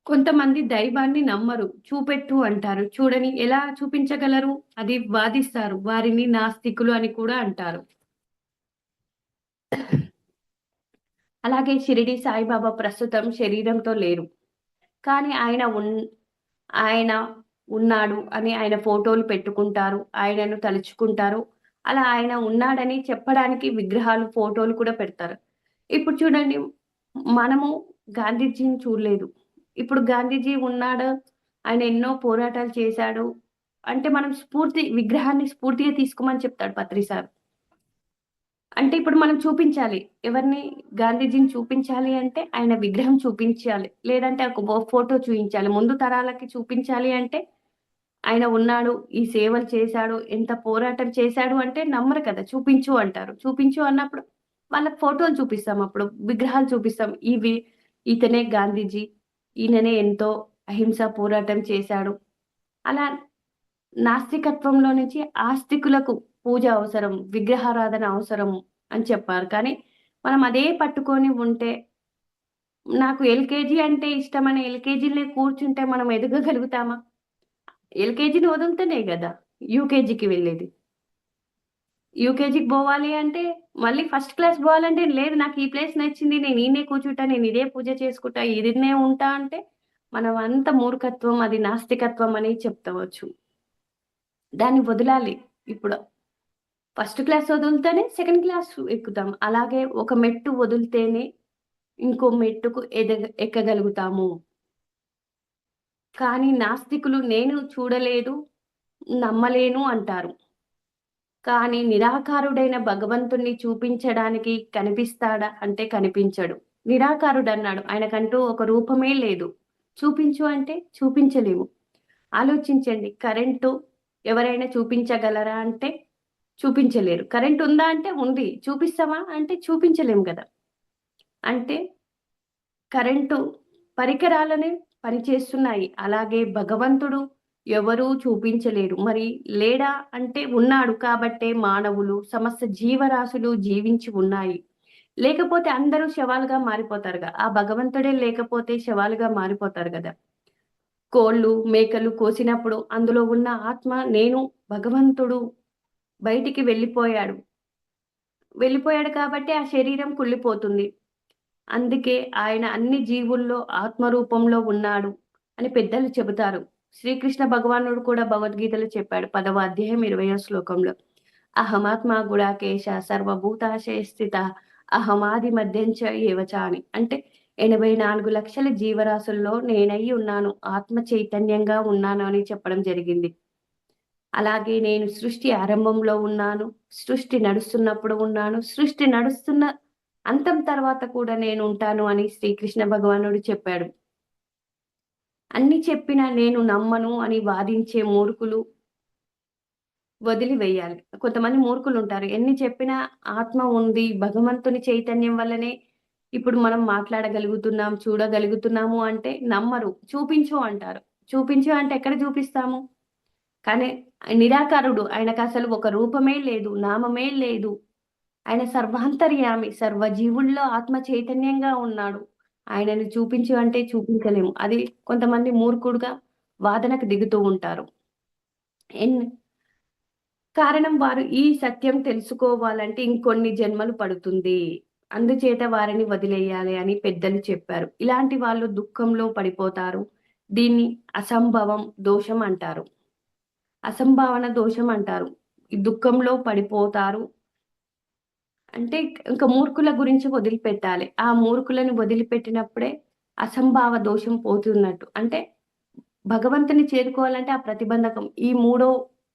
కొంతమంది దైవాన్ని నమ్మరు. చూపెట్టు అంటారు. చూడని ఎలా చూపించగలరు? అది వాదిస్తారు. వారిని నాస్తికులు అని కూడా అంటారు. అలాగే షిరిడి సాయిబాబా ప్రస్తుతం శరీరంతో లేరు. కానీ ఆయన ఉన్నాడు అని ఆయన ఫోటోలు పెట్టుకుంటారు. ఆయనను తలుచుకుంటారు. అలా ఆయన ఉన్నాడని చెప్పడానికి విగ్రహాలు, ఫోటోలు కూడా పెడతారు. ఇప్పుడు చూడండి మనము గాంధీజీని చూడలేదు. ఇప్పుడు గాంధీజీ ఉన్నాడు. ఆయన ఎన్నో పోరాటాలు చేశాడు. అంటే మనం విగ్రహాన్ని స్ఫూర్తిగా తీసుకోమని చెప్తాడు పత్రి సార్. అంటే ఇప్పుడు మనం చూపించాలి. ఎవరిని? గాంధీజీని చూపించాలి అంటే ఆయన విగ్రహం చూపించాలి. లేదంటే ఒక ఫోటో చూయించాలి. ముందు తరాలకి చూపించాలి అంటే ఆయన ఉన్నాడు, ఈ సేవలు చేశాడు, ఎంత పోరాటం చేశాడు అంటే నమ్మరు కదా! చూపించు అంటారు. చూపించు అన్నప్పుడు వాళ్ళకి ఫోటోలు చూపిస్తాం అప్పుడు. విగ్రహాలు చూపిస్తాం. ఇతనే గాంధీజీ. ఈయననే ఎంతో అహింస పోరాటం చేశాడు. అలా నాస్తికత్వంలో నుంచి ఆస్తికులకు పూజ అవసరం, విగ్రహారాధన అవసరం అని చెప్పారు. కానీ మనం అదే పట్టుకొని ఉంటే నాకు ఎల్‌కేజీ అంటే ఇష్టమని ఎల్‌కేజీ‌లో కూర్చుంటే మనం ఎదగగలుగుతామా? ఎల్‌కేజీని వదులుతేనే గదా! యూకేజీకి వెళ్ళేది. యూకేజీకి పోవాలి అంటే మళ్ళీ ఫస్ట్ క్లాస్ పోవాలంటే లేదు నాకు ఈ ప్లేస్ నచ్చింది. నేను ఈడనే కూర్చుంటా. నేను ఇదే పూజ చేసుకుంటా. ఈడనే ఉంటా అంటే మనం అంత మూర్ఖత్వం, అది నాస్తికత్వం అని చెప్తవచ్చు. దాన్ని వదలాలి. ఇప్పుడు ఫస్ట్ క్లాస్ వదిలితేనే సెకండ్ క్లాస్ ఎక్కుతాం. అలాగే ఒక మెట్టు వదిలితేనే ఇంకో మెట్టుకు ఎక్కగలుగుతాము. కానీ నాస్తికులు నేను చూడలేదు, నమ్మలేను అంటారు. కానీ నిరాకారుడైన భగవంతుణ్ణి చూపించడానికి కనిపిస్తాడా అంటే కనిపించడు. నిరాకారుడన్నాడు. ఆయనకంటూ ఒక రూపమే లేదు. చూపించు అంటే చూపించలేము. ఆలోచించండి. కరెంటు ఎవరైనా చూపించగలరా అంటే చూపించలేరు. కరెంట్ ఉందా అంటే ఉంది. చూపిస్తామా అంటే చూపించలేము గదా! అంటే కరెంటు పరికరాలనే పనిచేస్తున్నాయి. అలాగే భగవంతుడు ఎవరూ చూపించలేరు. మరి లేడా అంటే ఉన్నాడు కాబట్టే మానవులు, సమస్త జీవరాశులు జీవించి ఉన్నాయి. లేకపోతే అందరూ శవాలుగా మారిపోతారుగా. ఆ భగవంతుడే లేకపోతే శవాలుగా మారిపోతారు గదా! కోళ్ళు, మేకలు కోసినప్పుడు అందులో ఉన్న ఆత్మ నేను భగవంతుడు బయటికి వెళ్ళిపోయాడు. వెళ్ళిపోయాడు కాబట్టి ఆ శరీరం కుళ్ళిపోతుంది. అందుకే ఆయన అన్ని జీవుల్లో ఆత్మ రూపంలో ఉన్నాడు అని పెద్దలు చెబుతారు. శ్రీకృష్ణ భగవానుడు కూడా భగవద్గీతలో చెప్పాడు. 10వ అధ్యాయం 20వ శ్లోకంలో. అహమాత్మ గుడాకేశ సర్వభూతాశయ స్థిత అహమాది మధ్యంచ ఏవచ అని. అంటే 84 లక్షల జీవరాశుల్లో నేనై ఉన్నాను. ఆత్మ చైతన్యంగా ఉన్నాను అని చెప్పడం జరిగింది. అలాగే నేను సృష్టి ఆరంభంలో ఉన్నాను. సృష్టి నడుస్తున్నప్పుడు ఉన్నాను. సృష్టి నడుస్తున్న అంతం తర్వాత కూడా నేనుంటాను అని శ్రీకృష్ణ భగవానుడు చెప్పాడు. అన్ని చెప్పినా నేను నమ్మను అని వాదించే మూర్ఖులు వదిలివేయాలి. కొంతమంది మూర్ఖులుంటారు. ఎన్ని చెప్పినా ఆత్మ ఉంది, భగవంతుని చైతన్యం వల్లనే ఇప్పుడు మనం మాట్లాడగలుగుతున్నాం, చూడగలుగుతున్నాము అంటే నమ్మరు. చూపించు అంటారు. చూపించు అంటే ఎక్కడ చూపిస్తాము? కానీ నిరాకారుడు. ఆయనకసలు ఒక రూపమే లేదు, నామమే లేదు. ఆయన సర్వాంతర్యామి. సర్వజీవుల్లో ఆత్మ చైతన్యంగా ఉన్నాడు. ఆయనను చూపించు అంటే చూపించలేము. అది కొంతమంది మూర్ఖుడుగా వాదనకు దిగుతూ ఉంటారు. ఎన్ కారణం వారు ఈ సత్యం తెలుసుకోవాలంటే ఇంకొన్ని జన్మలు పడుతుంది. అందుచేత వారిని వదిలేయాలి అని పెద్దలు చెప్పారు. ఇలాంటి వాళ్ళు దుఃఖంలో పడిపోతారు. దీన్ని అసంభవం దోషం అంటారు. అసంభావన దోషం అంటారు. ఈ దుఃఖంలో పడిపోతారు. అంటే ఇంక మూర్ఖుల గురించి వదిలిపెట్టాలి. ఆ మూర్ఖులను వదిలిపెట్టినప్పుడే అసంభావ దోషం పోతున్నట్టు. అంటే భగవంతుని చేరుకోవాలంటే ఆ ప్రతిబంధకం ఈ మూడో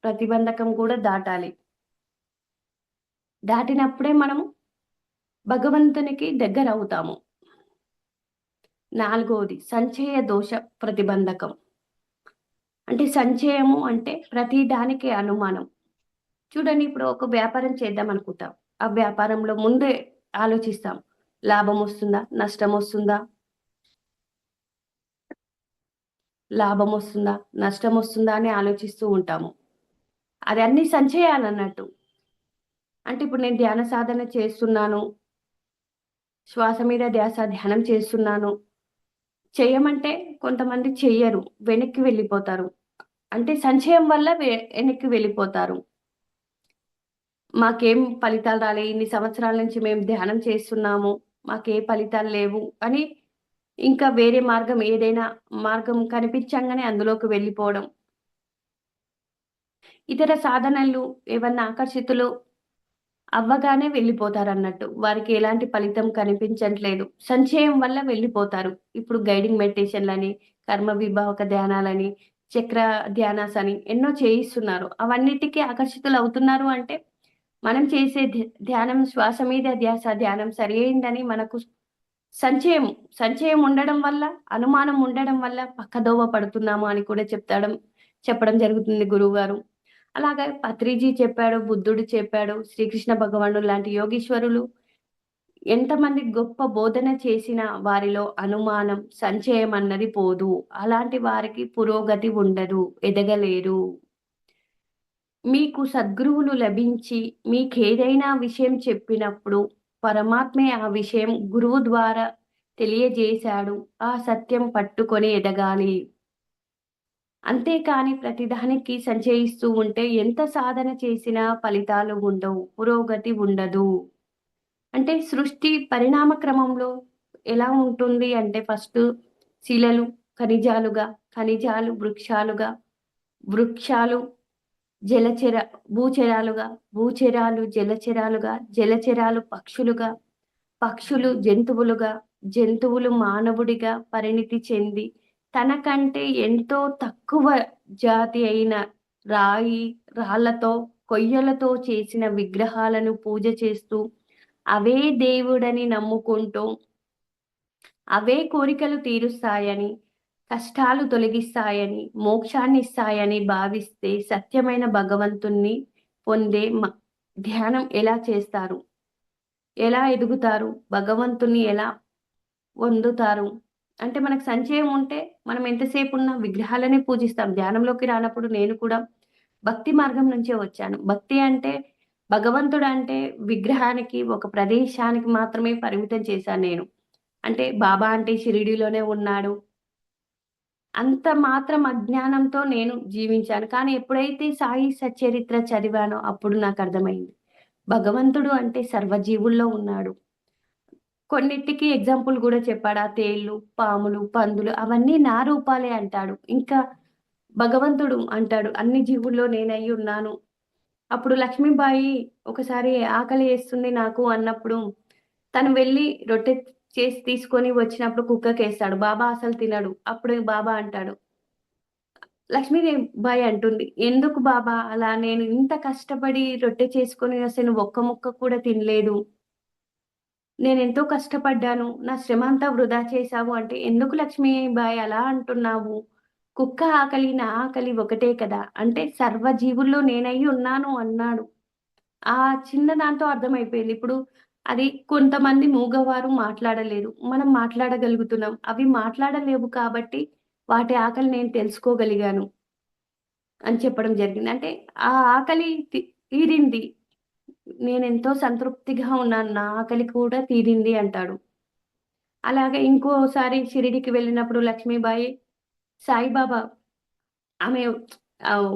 ప్రతిబంధకం కూడా దాటాలి. దాటినప్పుడే మనము భగవంతునికి దగ్గరవుతాము. నాలుగోది సంచయ దోష ప్రతిబంధకం. అంటే సంచయము అంటే ప్రతి దానికి అనుమానం. చూడండి ఇప్పుడు ఒక వ్యాపారం చేద్దాం అనుకుంటాం. ఆ వ్యాపారంలో ముందే ఆలోచిస్తాం. లాభమొస్తుందా? నష్టమొస్తుందా? లాభమొస్తుందా? నష్టమొస్తుందా? అని ఆలోచిస్తూ ఉంటాము. అది అన్నీ సంచయాలన్నట్టు. అంటే ఇప్పుడు నేను ధ్యాన సాధన చేస్తున్నాను. శ్వాస మీద ధ్యాస ధ్యానం చేస్తున్నాను. చెయ్యమంటే కొంతమంది చెయ్యరు. వెనక్కి వెళ్ళిపోతారు. అంటే సంచయం వల్ల వెనక్కి వెళ్ళిపోతారు. మాకేం ఫలితాలు రాలే. ఇన్ని సంవత్సరాల నుంచి మేము ధ్యానం చేస్తున్నాము. మాకే ఫలితాలు లేవు అని ఇంకా వేరే మార్గం ఏదైనా మార్గం కనిపించంగానే అందులోకి వెళ్ళిపోవడం. ఇతర సాధనలు ఏవన్నా ఆకర్షితులు అవ్వగానే వెళ్ళిపోతారన్నట్టు. వారికి ఎలాంటి ఫలితం కనిపించట్లేదు. సంచయం వల్ల వెళ్ళిపోతారు. ఇప్పుడు గైడింగ్ మెడిటేషన్‌లని, కర్మ విభావక ధ్యానాలని, చక్ర ధ్యానాస్ అని ఎన్నో చేయిస్తున్నారు. అవన్నిటికి ఆకర్షితులవుతున్నారు అంటే, మనం చేసే ధ్యానం శ్వాస మీద ధ్యాస ధ్యానం సరియైందని మనకు సంచయం, సంచయం ఉండడం వల్ల, అనుమానం ఉండడం వల్ల పక్కదోవ పడుతున్నాము అని కూడా చెప్పడం జరుగుతుంది గురువుగారు. అలాగే పత్రిజీ చెప్పాడు, బుద్ధుడు చెప్పాడు, శ్రీకృష్ణ భగవానుడు లాంటి యోగీశ్వరులు ఎంతమంది గొప్ప బోధన చేసినా వారిలో అనుమానం, సంశయం అన్నది పోదు. అలాంటి వారికి పురోగతి ఉండదు, ఎదగలేరు. మీకు సద్గురువులు లభించి మీకేదైనా విషయం చెప్పినప్పుడు పరమాత్మే ఆ విషయం గురువు ద్వారా తెలియజేశాడు. ఆ సత్యం పట్టుకొని ఎదగాలి. అంతేకాని ప్రతిదానికి సంచయిస్తూ ఉంటే ఎంత సాధన చేసినా ఫలితాలు ఉండవు. పురోగతి ఉండదు. అంటే సృష్టి పరిణామ క్రమంలో ఎలా ఉంటుంది అంటే ఫస్టు శిలలు ఖనిజాలుగా, ఖనిజాలు వృక్షాలుగా, వృక్షాలు జలచర భూచరాలుగా, భూచరాలు జలచరాలుగా, జలచరాలు పక్షులుగా, పక్షులు జంతువులుగా, జంతువులు మానవుడిగా పరిణితి చెంది, తనకంటే ఎంతో తక్కువ జాతి అయిన రాయి, రాళ్ళతో, కొయ్యలతో చేసిన విగ్రహాలను పూజ చేస్తూ, అవే దేవుడని నమ్ముకుంటూ, అవే కోరికలు తీరుస్తాయని, కష్టాలు తొలగిస్తాయని, మోక్షాన్నిస్తాయని భావిస్తే సత్యమైన భగవంతుణ్ణి పొందే ధ్యానం ఎలా చేస్తారు? ఎలా ఎదుగుతారు? భగవంతుణ్ణి ఎలా పొందుతారు? అంటే మనకు సంచయం ఉంటే మనం ఎంతసేపున్నా విగ్రహాలనే పూజిస్తాం. ధ్యానంలోకి రానప్పుడు నేను కూడా భక్తి మార్గం నుంచే వచ్చాను. భక్తి అంటే భగవంతుడంటే విగ్రహానికి, ఒక ప్రదేశానికి మాత్రమే పరిమితం చేశాను నేను. అంటే బాబా అంటే షిరిడీలోనే ఉన్నాడు. అంత మాత్రం అజ్ఞానంతో నేను జీవించాను. కానీ ఎప్పుడైతే సాయి సచ్చరిత్ర చదివానో అప్పుడు నాకర్థమైంది. భగవంతుడు అంటే సర్వజీవుల్లో ఉన్నాడు. కొన్నిటికి ఎగ్జాంపుల్ గూడా చెప్పాడు. ఆ తేళ్ళు, పాములు, పందులు అవన్నీ నా రూపాలే అంటాడు. ఇంకా భగవంతుడు అంటాడు, అన్ని జీవుల్లో నేనయ్యున్నాను. అప్పుడు లక్ష్మీబాయి ఒకసారి ఆకలేస్తుంది నాకు అన్నప్పుడు, తను వెళ్లి రొట్టె చేసి తీసుకొని వచ్చినప్పుడు కుక్కకేస్తాడు. బాబా అసలు తినడు. అప్పుడు బాబా అంటాడు, లక్ష్మీబాయి అంటుంది, "ఎందుకు బాబా అలా? నేను ఇంత కష్టపడి రొట్టె చేసుకొని వస్తే నువ్వు ఒక్క ముక్క కూడా తినలేదు. నేనెంతో కష్టపడ్డాను. నా శ్రమ అంతా వృధా చేశావు" అంటే, "ఎందుకు లక్ష్మీబాయి అలా అంటున్నావు? కుక్క ఆకలి, నా ఆకలి ఒకటే కదా!" అంటే సర్వజీవుల్లో నేనయ్యి ఉన్నాను అన్నాడు. ఆ చిన్న దాంతో అర్థమైపోయింది. ఇప్పుడు అది కొంతమంది మూగవారు మాట్లాడలేరు. మనం మాట్లాడగలుగుతున్నాం. అవి మాట్లాడలేవు కాబట్టి వాటి ఆకలి నేను తెలుసుకోగలిగాను అని చెప్పడం జరిగింది. అంటే ఆ ఆకలి తీరింది. నేనెంతో సంతృప్తిగా ఉన్నాను. నా ఆకలి కూడా తీరింది అంటాడు. అలాగే ఇంకోసారి షిరిడీకి వెళ్ళినప్పుడు లక్ష్మీబాయి, సాయిబాబా ఆమె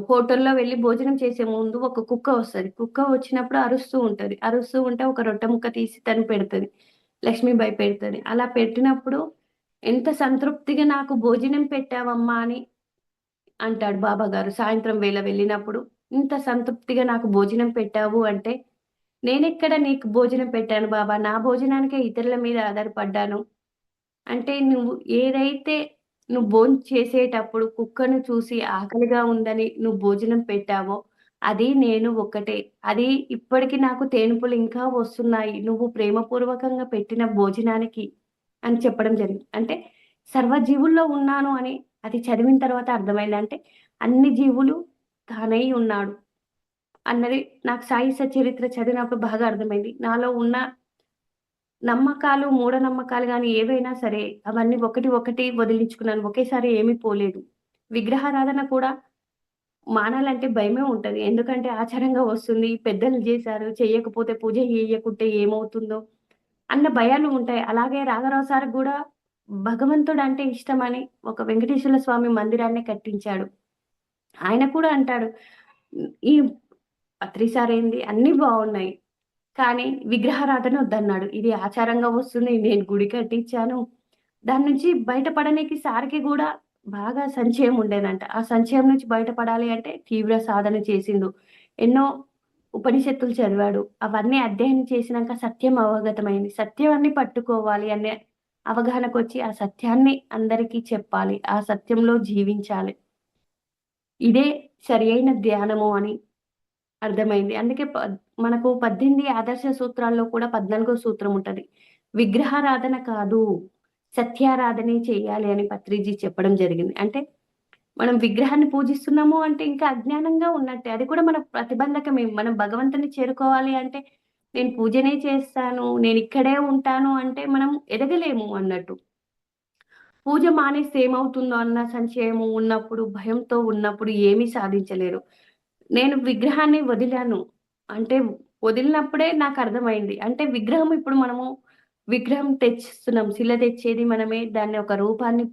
హోటల్‌లో వెళ్లి భోజనం చేసే ముందు ఒక కుక్క వస్తది. కుక్క వచ్చినప్పుడు అరుస్తూ ఉంటది. అరుస్తూ ఉంటే ఒక రొట్టె ముక్క తీసి తను పెడతది. లక్ష్మీబాయి పెడతది. అలా పెట్టినప్పుడు ఎంత సంతృప్తిగా నాకు భోజనం పెట్టావమ్మా అని అంటాడు బాబాగారు. సాయంత్రం వేళ వెళ్ళినప్పుడు, ఇంత సంతృప్తిగా నాకు భోజనం పెట్టావు అంటే, నేనెక్కడ నీకు భోజనం పెట్టాను బాబా! నా భోజనానికే ఇతరుల మీద ఆధారపడ్డాను. అంటే నువ్వు ఏదైతే నువ్వు భోంచేసేటప్పుడు కుక్కను చూసి ఆకలిగా ఉందని నువ్వు భోజనం పెట్టావో, అది నేను ఒక్కటే. అది ఇప్పటికి నాకు తేనుపులు ఇంకా వస్తున్నాయి. నువ్వు ప్రేమపూర్వకంగా పెట్టిన భోజనానికి అని చెప్పడం జరిగింది. అంటే సర్వజీవుల్లో ఉన్నాను అని అది చదివిన తర్వాత అర్థమైంది. అంటే అన్ని జీవులు తానై ఉన్నాడు అన్నది నాకు సాయి సచరిత్ర చదివినప్పుడు బాగా అర్థమైంది. నాలో ఉన్న నమ్మకాలు, మూఢనమ్మకాలు గాని ఏవైనా సరే, అవన్నీ ఒకటి ఒకటి వదిలించుకున్నాను. ఒకేసారి ఏమీ పోలేదు. విగ్రహారాధన కూడా మానాలంటే భయమే ఉంటది. ఎందుకంటే ఆచారంగా వస్తుంది. పెద్దలు జేశారు. చెయ్యకపోతే పూజ చెయ్యకుంటే ఏమవుతుందో అన్న భయాలు ఉంటాయి. అలాగే రాఘరావు సార్‌కి గూడా భగవంతుడంటే ఇష్టమని ఒక వెంకటేశ్వర స్వామి మందిరాన్ని కట్టించాడు. ఆయన కూడా అంటాడు, ఈ పత్రి సారేంది అన్నీ బావున్నాయి. కానీ విగ్రహారాధన వద్దన్నాడు. ఇది ఆచారంగా వస్తుంది. నేను గుడి కట్టించాను. దాని నుంచి బయటపడనీకి సార్‌కి గూడా బాగా సంశయం ఉండేదంట. ఆ సంశయం నుంచి బయటపడాలి అంటే తీవ్ర సాధన చేసిండు. ఎన్నో ఉపనిషత్తులు చదివాడు. అవన్నీ అధ్యయనం చేసినంక సత్యం అవగతమైంది. సత్యాన్ని పట్టుకోవాలి అనే అవగాహనకొచ్చి ఆ సత్యాన్ని అందరికీ చెప్పాలి. ఆ సత్యంలో జీవించాలి. ఇదే సరియైన ధ్యానము అని అర్థమైంది. అందుకే మనకు 18 ఆదర్శ సూత్రాల్లో కూడా 14 సూత్రం ఉంటది. విగ్రహారాధన కాదు, సత్యారాధనే చేయాలి అని పత్రిజీ చెప్పడం జరిగింది. అంటే మనం విగ్రహాన్ని పూజిస్తున్నాము అంటే ఇంకా అజ్ఞానంగా ఉన్నట్టే. అది కూడా మన ప్రతిబంధకమే. మనం భగవంతుని చేరుకోవాలి అంటే నేను పూజనే చేస్తాను, నేనిక్కడే ఉంటాను అంటే మనం ఎదగలేము అన్నట్టు. పూజ మానేస్తే ఏమవుతుందో అన్న సంశయము ఉన్నప్పుడు, భయంతో ఉన్నప్పుడు ఏమీ సాధించలేరు. నేను విగ్రహాన్ని వదిలాను. అంటే వదిలినప్పుడే నాకర్థమైంది. అంటే విగ్రహం ఇప్పుడు మనము విగ్రహం తెచ్చిస్తున్నాం. శిల తెచ్చేది మనమే. దాన్ని ఒక రూపాన్ని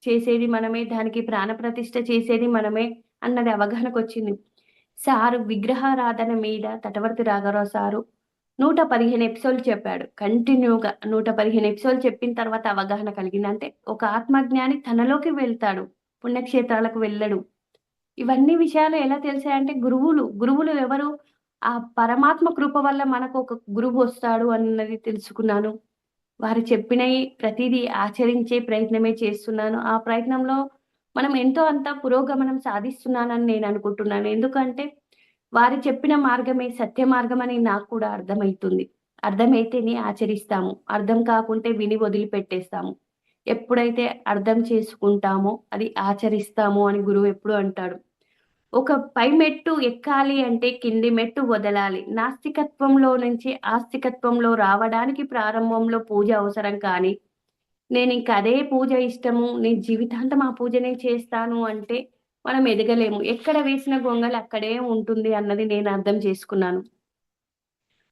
చేసేది మనమే, దానికి ప్రాణప్రతిష్ఠ చేసేది మనమే అన్నది అవగాహనకొచ్చింది. సారు విగ్రహారాధన మీద తటవర్తి రాఘవరావు సారు 115 ఎపిసోడ్‌లు చెప్పాడు. కంటిన్యూగా 115 ఎపిసోడ్‌లు చెప్పిన తర్వాత అవగాహన కలిగింది. అంటే ఒక ఆత్మజ్ఞాని తనలోకి వెళ్తాడు. పుణ్యక్షేత్రాలకు వెళ్ళడు. ఇవన్నీ విషయాలు ఎలా తెలిసాయంటే గురువులు ఎవరు? ఆ పరమాత్మ కృప వల్ల మనకు ఒక గురువొస్తాడు అన్నది తెలుసుకున్నాను. వారు చెప్పినయి ప్రతీదీ ఆచరించే ప్రయత్నమే చేస్తున్నాను. ఆ ప్రయత్నంలో మనం ఎంతో అంత పురోగమనం సాధిస్తున్నానని నేననుకుంటున్నాను. ఎందుకంటే, వారు చెప్పిన మార్గమే సత్య మార్గమని నాకు కూడా అర్థమైతుంది. అర్థమైతేనే ఆచరిస్తాము. అర్థం కాకుంటే విని వదిలిపెట్టేస్తాము. ఎప్పుడైతే అర్థం చేసుకుంటామో, అది ఆచరిస్తాము అని గురువెప్పుడూ అంటాడు. ఒక పై మెట్టు ఎక్కాలి అంటే కింది మెట్టు వదలాలి. నాస్తికత్వంలో నుంచి ఆస్తికత్వంలో రావడానికి ప్రారంభంలో పూజ అవసరం కానీ, నేనింక అదే పూజ ఇష్టము, నేను జీవితాంతం ఆ పూజనే చేస్తాను అంటే, మనం ఎదగలేము. ఎక్కడ వేసిన గొంగలి అక్కడే ఉంటుంది అన్నది నేను అర్థం చేసుకున్నాను.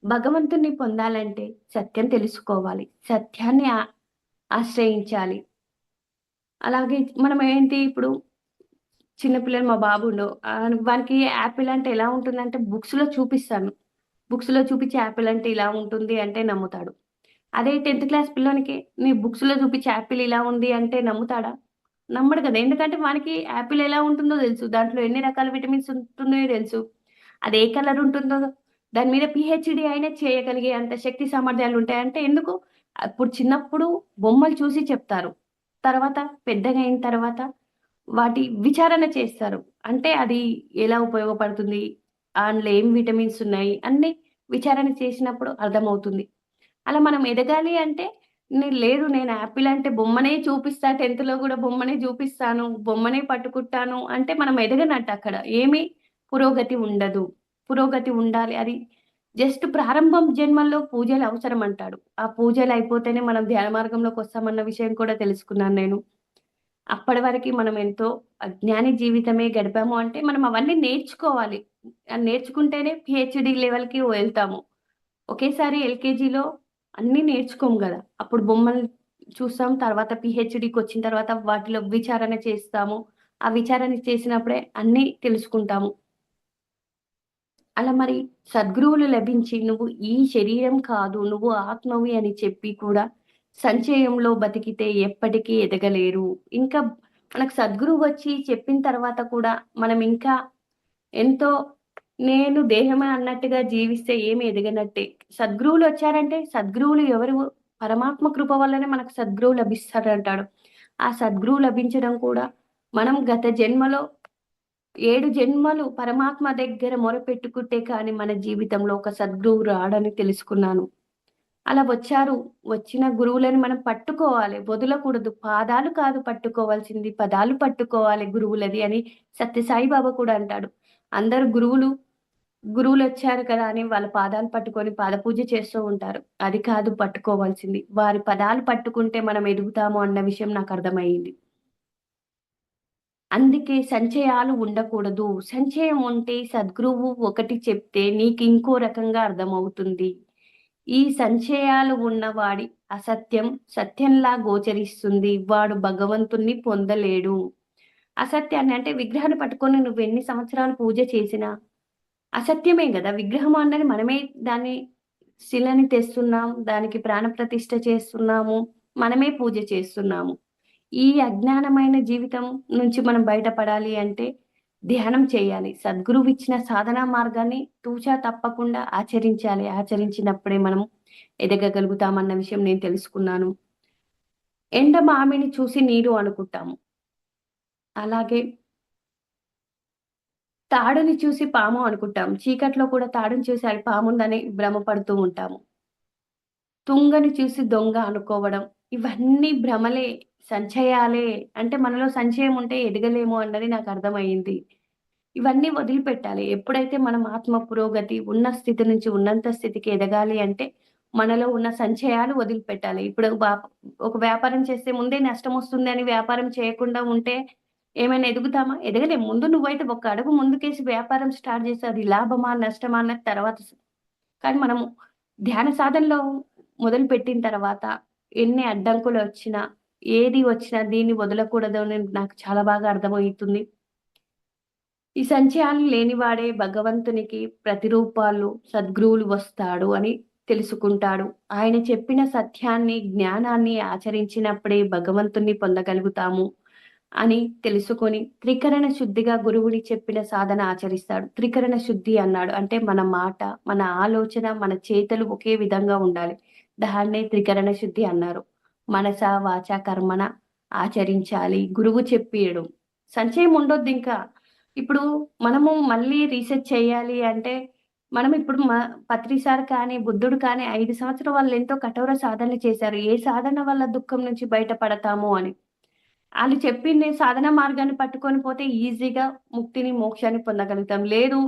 భగవంతుడిని పొందాలంటే సత్యం తెలుసుకోవాలి. సత్యాన్ని ఆశ్రయించాలి. అలాగే మనం ఏంటి ఇప్పుడు చిన్న పిల్లలు మా బాబుండు. వానికి యాపిల్ అంటే ఎలా ఉంటుందంటే బుక్స్‌లో చూపిస్తాను. బుక్స్‌లో చూపించి యాపిల్ అంటే ఇలా ఉంటుంది అంటే నమ్ముతాడు. అదే 10థ్ క్లాస్ పిల్లోనికి నీ బుక్స్‌లో చూపించి యాపిల్ ఇలా ఉంది అంటే నమ్ముతాడా? నమ్మడు కదా! ఎందుకంటే వానికి యాపిల్ ఎలా ఉంటుందో తెలుసు. దాంట్లో ఎన్ని రకాల విటమిన్స్ ఉంటున్నాయో తెలుసు. అది ఏ కలర్ ఉంటుందో దాని మీద పీహెచ్‌డీ అయినా చేయగలిగే అంత శక్తి సామర్థ్యాలు ఉంటాయంటే ఎందుకు? అప్పుడు చిన్నప్పుడు బొమ్మలు చూసి చెప్తారు. తర్వాత పెద్దగా అయిన తర్వాత వాటి విచారణ చేస్తారు. అంటే అది ఎలా ఉపయోగపడుతుంది? అందులో ఏం విటమిన్స్ ఉన్నాయి? అన్నీ విచారణ చేసినప్పుడు అర్థమవుతుంది. అలా మనం ఎదగాలి అంటే లేదు నేను యాపిల్ అంటే బొమ్మనే చూపిస్తా 10థ్‌లో గూడా బొమ్మనే చూపిస్తాను. బొమ్మనే పట్టుకుంటాను అంటే మనం ఎదగనట్టు అక్కడ. ఏమి పురోగతి ఉండదు. పురోగతి ఉండాలి. అది జస్ట్ ప్రారంభం జన్మల్లో పూజలు అవసరం అంటాడు. ఆ పూజలు అయిపోతేనే మనం ధ్యాన మార్గంలోకొస్తామన్న విషయం కూడా తెలుసుకున్నాను నేను. అప్పటి వరకి మనం ఎంతో అజ్ఞాని జీవితమే గడిపాము అంటే, మనం అవన్నీ నేర్చుకోవాలి. నేర్చుకుంటేనే పీహెచ్‌డీ లెవెల్‌కి వెళ్తాము. ఒకేసారి ఎల్‌కేజీలో అన్నీ నేర్చుకోము గదా! అప్పుడు బొమ్మలు చూస్తాం. తర్వాత పీహెచ్‌డీకొచ్చిన తర్వాత వాటిలో విచారణ చేస్తాము. ఆ విచారణ చేసినప్పుడే అన్నీ తెలుసుకుంటాము. అలా మరి సద్గురువులు లభించి నువ్వు ఈ శరీరం కాదు, నువ్వు ఆత్మవి అని చెప్పి కూడా సంచయంలో బతికితే ఎప్పటికీ ఎదగలేరు. ఇంకా మనకు సద్గురువు వచ్చి చెప్పిన తర్వాత కూడా మనం ఇంకా ఎంతో నేను దేహమే అన్నట్టుగా జీవిస్తే ఏమి ఎదగనట్టే. సద్గురువులొచ్చారంటే సద్గురువులు ఎవరు? పరమాత్మ కృప వల్లనే మనకు సద్గురువు లభిస్తాడంటాడు. ఆ సద్గురువు లభించడం కూడా మనం గత జన్మలో 7 జన్మలు పరమాత్మ దగ్గర మొరపెట్టుకుంటే కానీ మన జీవితంలో ఒక సద్గురువు రాడని తెలుసుకున్నాను. అలా వచ్చారు. వచ్చిన గురువులను మనం పట్టుకోవాలి. వదలకూడదు. పాదాలు కాదు పట్టుకోవాల్సింది, పదాలు పట్టుకోవాలి గురువులది అని సత్యసాయి బాబా కూడా అంటాడు. అందరూ గురువులొచ్చారు కదా అని వాళ్ళ పాదాలు పట్టుకొని పాదపూజ చేస్తూ ఉంటారు. అది కాదు పట్టుకోవాల్సింది. వారి పదాలు పట్టుకుంటే మనం ఎదుగుతాము అన్న విషయం నాకర్థమయింది. అందుకే సంచయాలు ఉండకూడదు. సంచయం ఉంటే సద్గురువు ఒకటి చెప్తే నీకింకో రకంగా అర్థమవుతుంది. ఈ సంశయాలు ఉన్నవాడి అసత్యం సత్యంలా గోచరిస్తుంది. వాడు భగవంతుణ్ణి పొందలేడు. అసత్యాన్ని అంటే విగ్రహాన్ని పట్టుకొని నువ్వెన్ని సంవత్సరాలు పూజ చేసినా అసత్యమే గదా! విగ్రహం అన్నది మనమే దాన్ని శిలని తెస్తున్నాం. దానికి ప్రాణప్రతిష్ఠ చేస్తున్నాము. మనమే పూజ చేస్తున్నాము. ఈ అజ్ఞానమైన జీవితం నుంచి మనం బయటపడాలి అంటే ధ్యానం చేయాలి. సద్గురువిచ్చిన సాధనా మార్గాన్ని తూచా తప్పకుండా ఆచరించాలి. ఆచరించినప్పుడే మనం ఎదగగలుగుతామన్న విషయం నేను తెలుసుకున్నాను. ఎండ మామిని చూసి నీరు అనుకుంటాము. అలాగే తాడుని చూసి పాము అనుకుంటాం. చీకట్లో కూడా తాడుని చూసి అది పాముందని భ్రమపడుతూ ఉంటాము. తుంగని చూసి దొంగ అనుకోవడం. ఇవన్నీ భ్రమలే, సంచయాలే. అంటే మనలో సంచయం ఉంటే ఎదగలేము అన్నది నాకర్థమయింది. ఇవన్నీ వదిలిపెట్టాలి. ఎప్పుడైతే మనం ఆత్మ పురోగతి ఉన్న స్థితి నుంచి ఉన్నంత స్థితికి ఎదగాలి అంటే, మనలో ఉన్న సంచయాలు వదిలిపెట్టాలి. ఇప్పుడు ఒక వ్యాపారం చేస్తే ముందే నష్టమొస్తుందని వ్యాపారం చేయకుండా ఉంటే ఏమైనా ఎదుగుతామా? ఎదగలేం. ముందు నువ్వైతే ఒక అడుగు ముందుకేసి వ్యాపారం స్టార్ట్ చేసి అది లాభమా? నష్టమా? అన్నది తర్వాత కానీ మనము ధ్యాన సాధనలో మొదలుపెట్టిన తర్వాత ఎన్ని అడ్డంకులొచ్చినా, ఏది వచ్చినా దీన్ని వదలకూడదు అని నాకు చాలా బాగా అర్థమవుతుంది. ఈ సంశయాలు లేనివాడే భగవంతునికి ప్రతిరూపాలు, సద్గురువులు వస్తాడు అని తెలుసుకుంటాడు. ఆయన చెప్పిన సత్యాన్ని, జ్ఞానాన్ని ఆచరించినప్పుడే భగవంతుణ్ణి పొందగలుగుతాము అని తెలుసుకొని, త్రికరణ శుద్ధిగా గురువుని చెప్పిన సాధన ఆచరిస్తాడు. త్రికరణ శుద్ధి అన్నాడు. అంటే మన మాట, మన ఆలోచన, మన చేతలు ఒకే విధంగా ఉండాలి. దాన్నే త్రికరణ శుద్ధి అన్నారు. మనస, వాచ, కర్మణ ఆచరించాలి. గురువు చెప్పియడం. సంశయం ఉండొద్దింకా. ఇప్పుడు మనము మళ్ళీ రీసెర్చ్ చేయాలి అంటే, మనం ఇప్పుడు పత్రి సార్ కానీ, బుద్ధుడు కానీ 5 సంవత్సరాలు వాళ్ళెంతో కఠోర సాధనలు చేశారు. ఏ సాధన వల్ల దుఃఖం నుంచి బయటపడతాము అని. ఆళ్ళు చెప్పింది సాధన మార్గాన్ని పట్టుకొని పోతే ఈజీగా ముక్తిని, మోక్షాన్ని పొందగలుగుతాం. లేదు,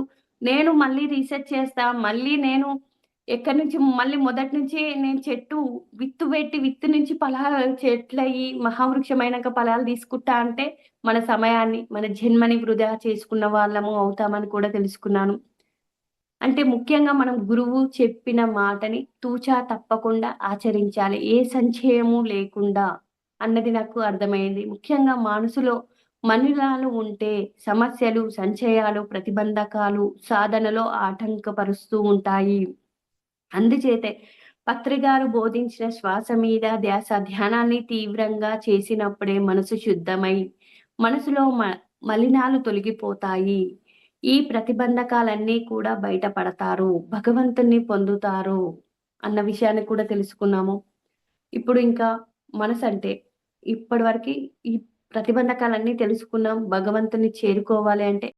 నేను మళ్ళీ రీసెర్చ్ చేస్తా, మళ్ళీ నేను ఎక్కడి నుంచి మళ్ళీ మొదటి నుంచి నేను చెట్టు విత్తు పెట్టి, విత్తు నుంచి ఫలాలు చెట్లయ్యి, మహావృక్షమైనాక ఫలాలు తీసుకుంటా అంటే, మన సమయాన్ని, మన జన్మని వృధా చేసుకున్న వాళ్ళము అవుతామని కూడా తెలుసుకున్నాను. అంటే ముఖ్యంగా మనం గురువు చెప్పిన మాటని తూచా తప్పకుండా ఆచరించాలి. ఏ సంశయము లేకుండా అన్నది నాకు అర్థమైంది. ముఖ్యంగా మనసులో మలినాలు ఉంటే సమస్యలు, సంశయాలు, ప్రతిబంధకాలు సాధనలో ఆటంకపరుస్తూ ఉంటాయి. అందుచేతే పత్రిగారు బోధించిన శ్వాస మీద ధ్యాస ధ్యానాన్ని తీవ్రంగా చేసినప్పుడే మనసు శుద్ధమై, మనసులో మలినాలు తొలగిపోతాయి. ఈ ప్రతిబంధకాలన్నీ కూడా బయటపడతారు. భగవంతుణ్ణి పొందుతారు అన్న విషయాన్ని కూడా తెలుసుకున్నాము. ఇప్పుడు ఇంకా మనసంటే ఇప్పటివరకి ఈ ప్రతిబంధకాలన్నీ తెలుసుకున్నాం. భగవంతుని చేరుకోవాలి అంటే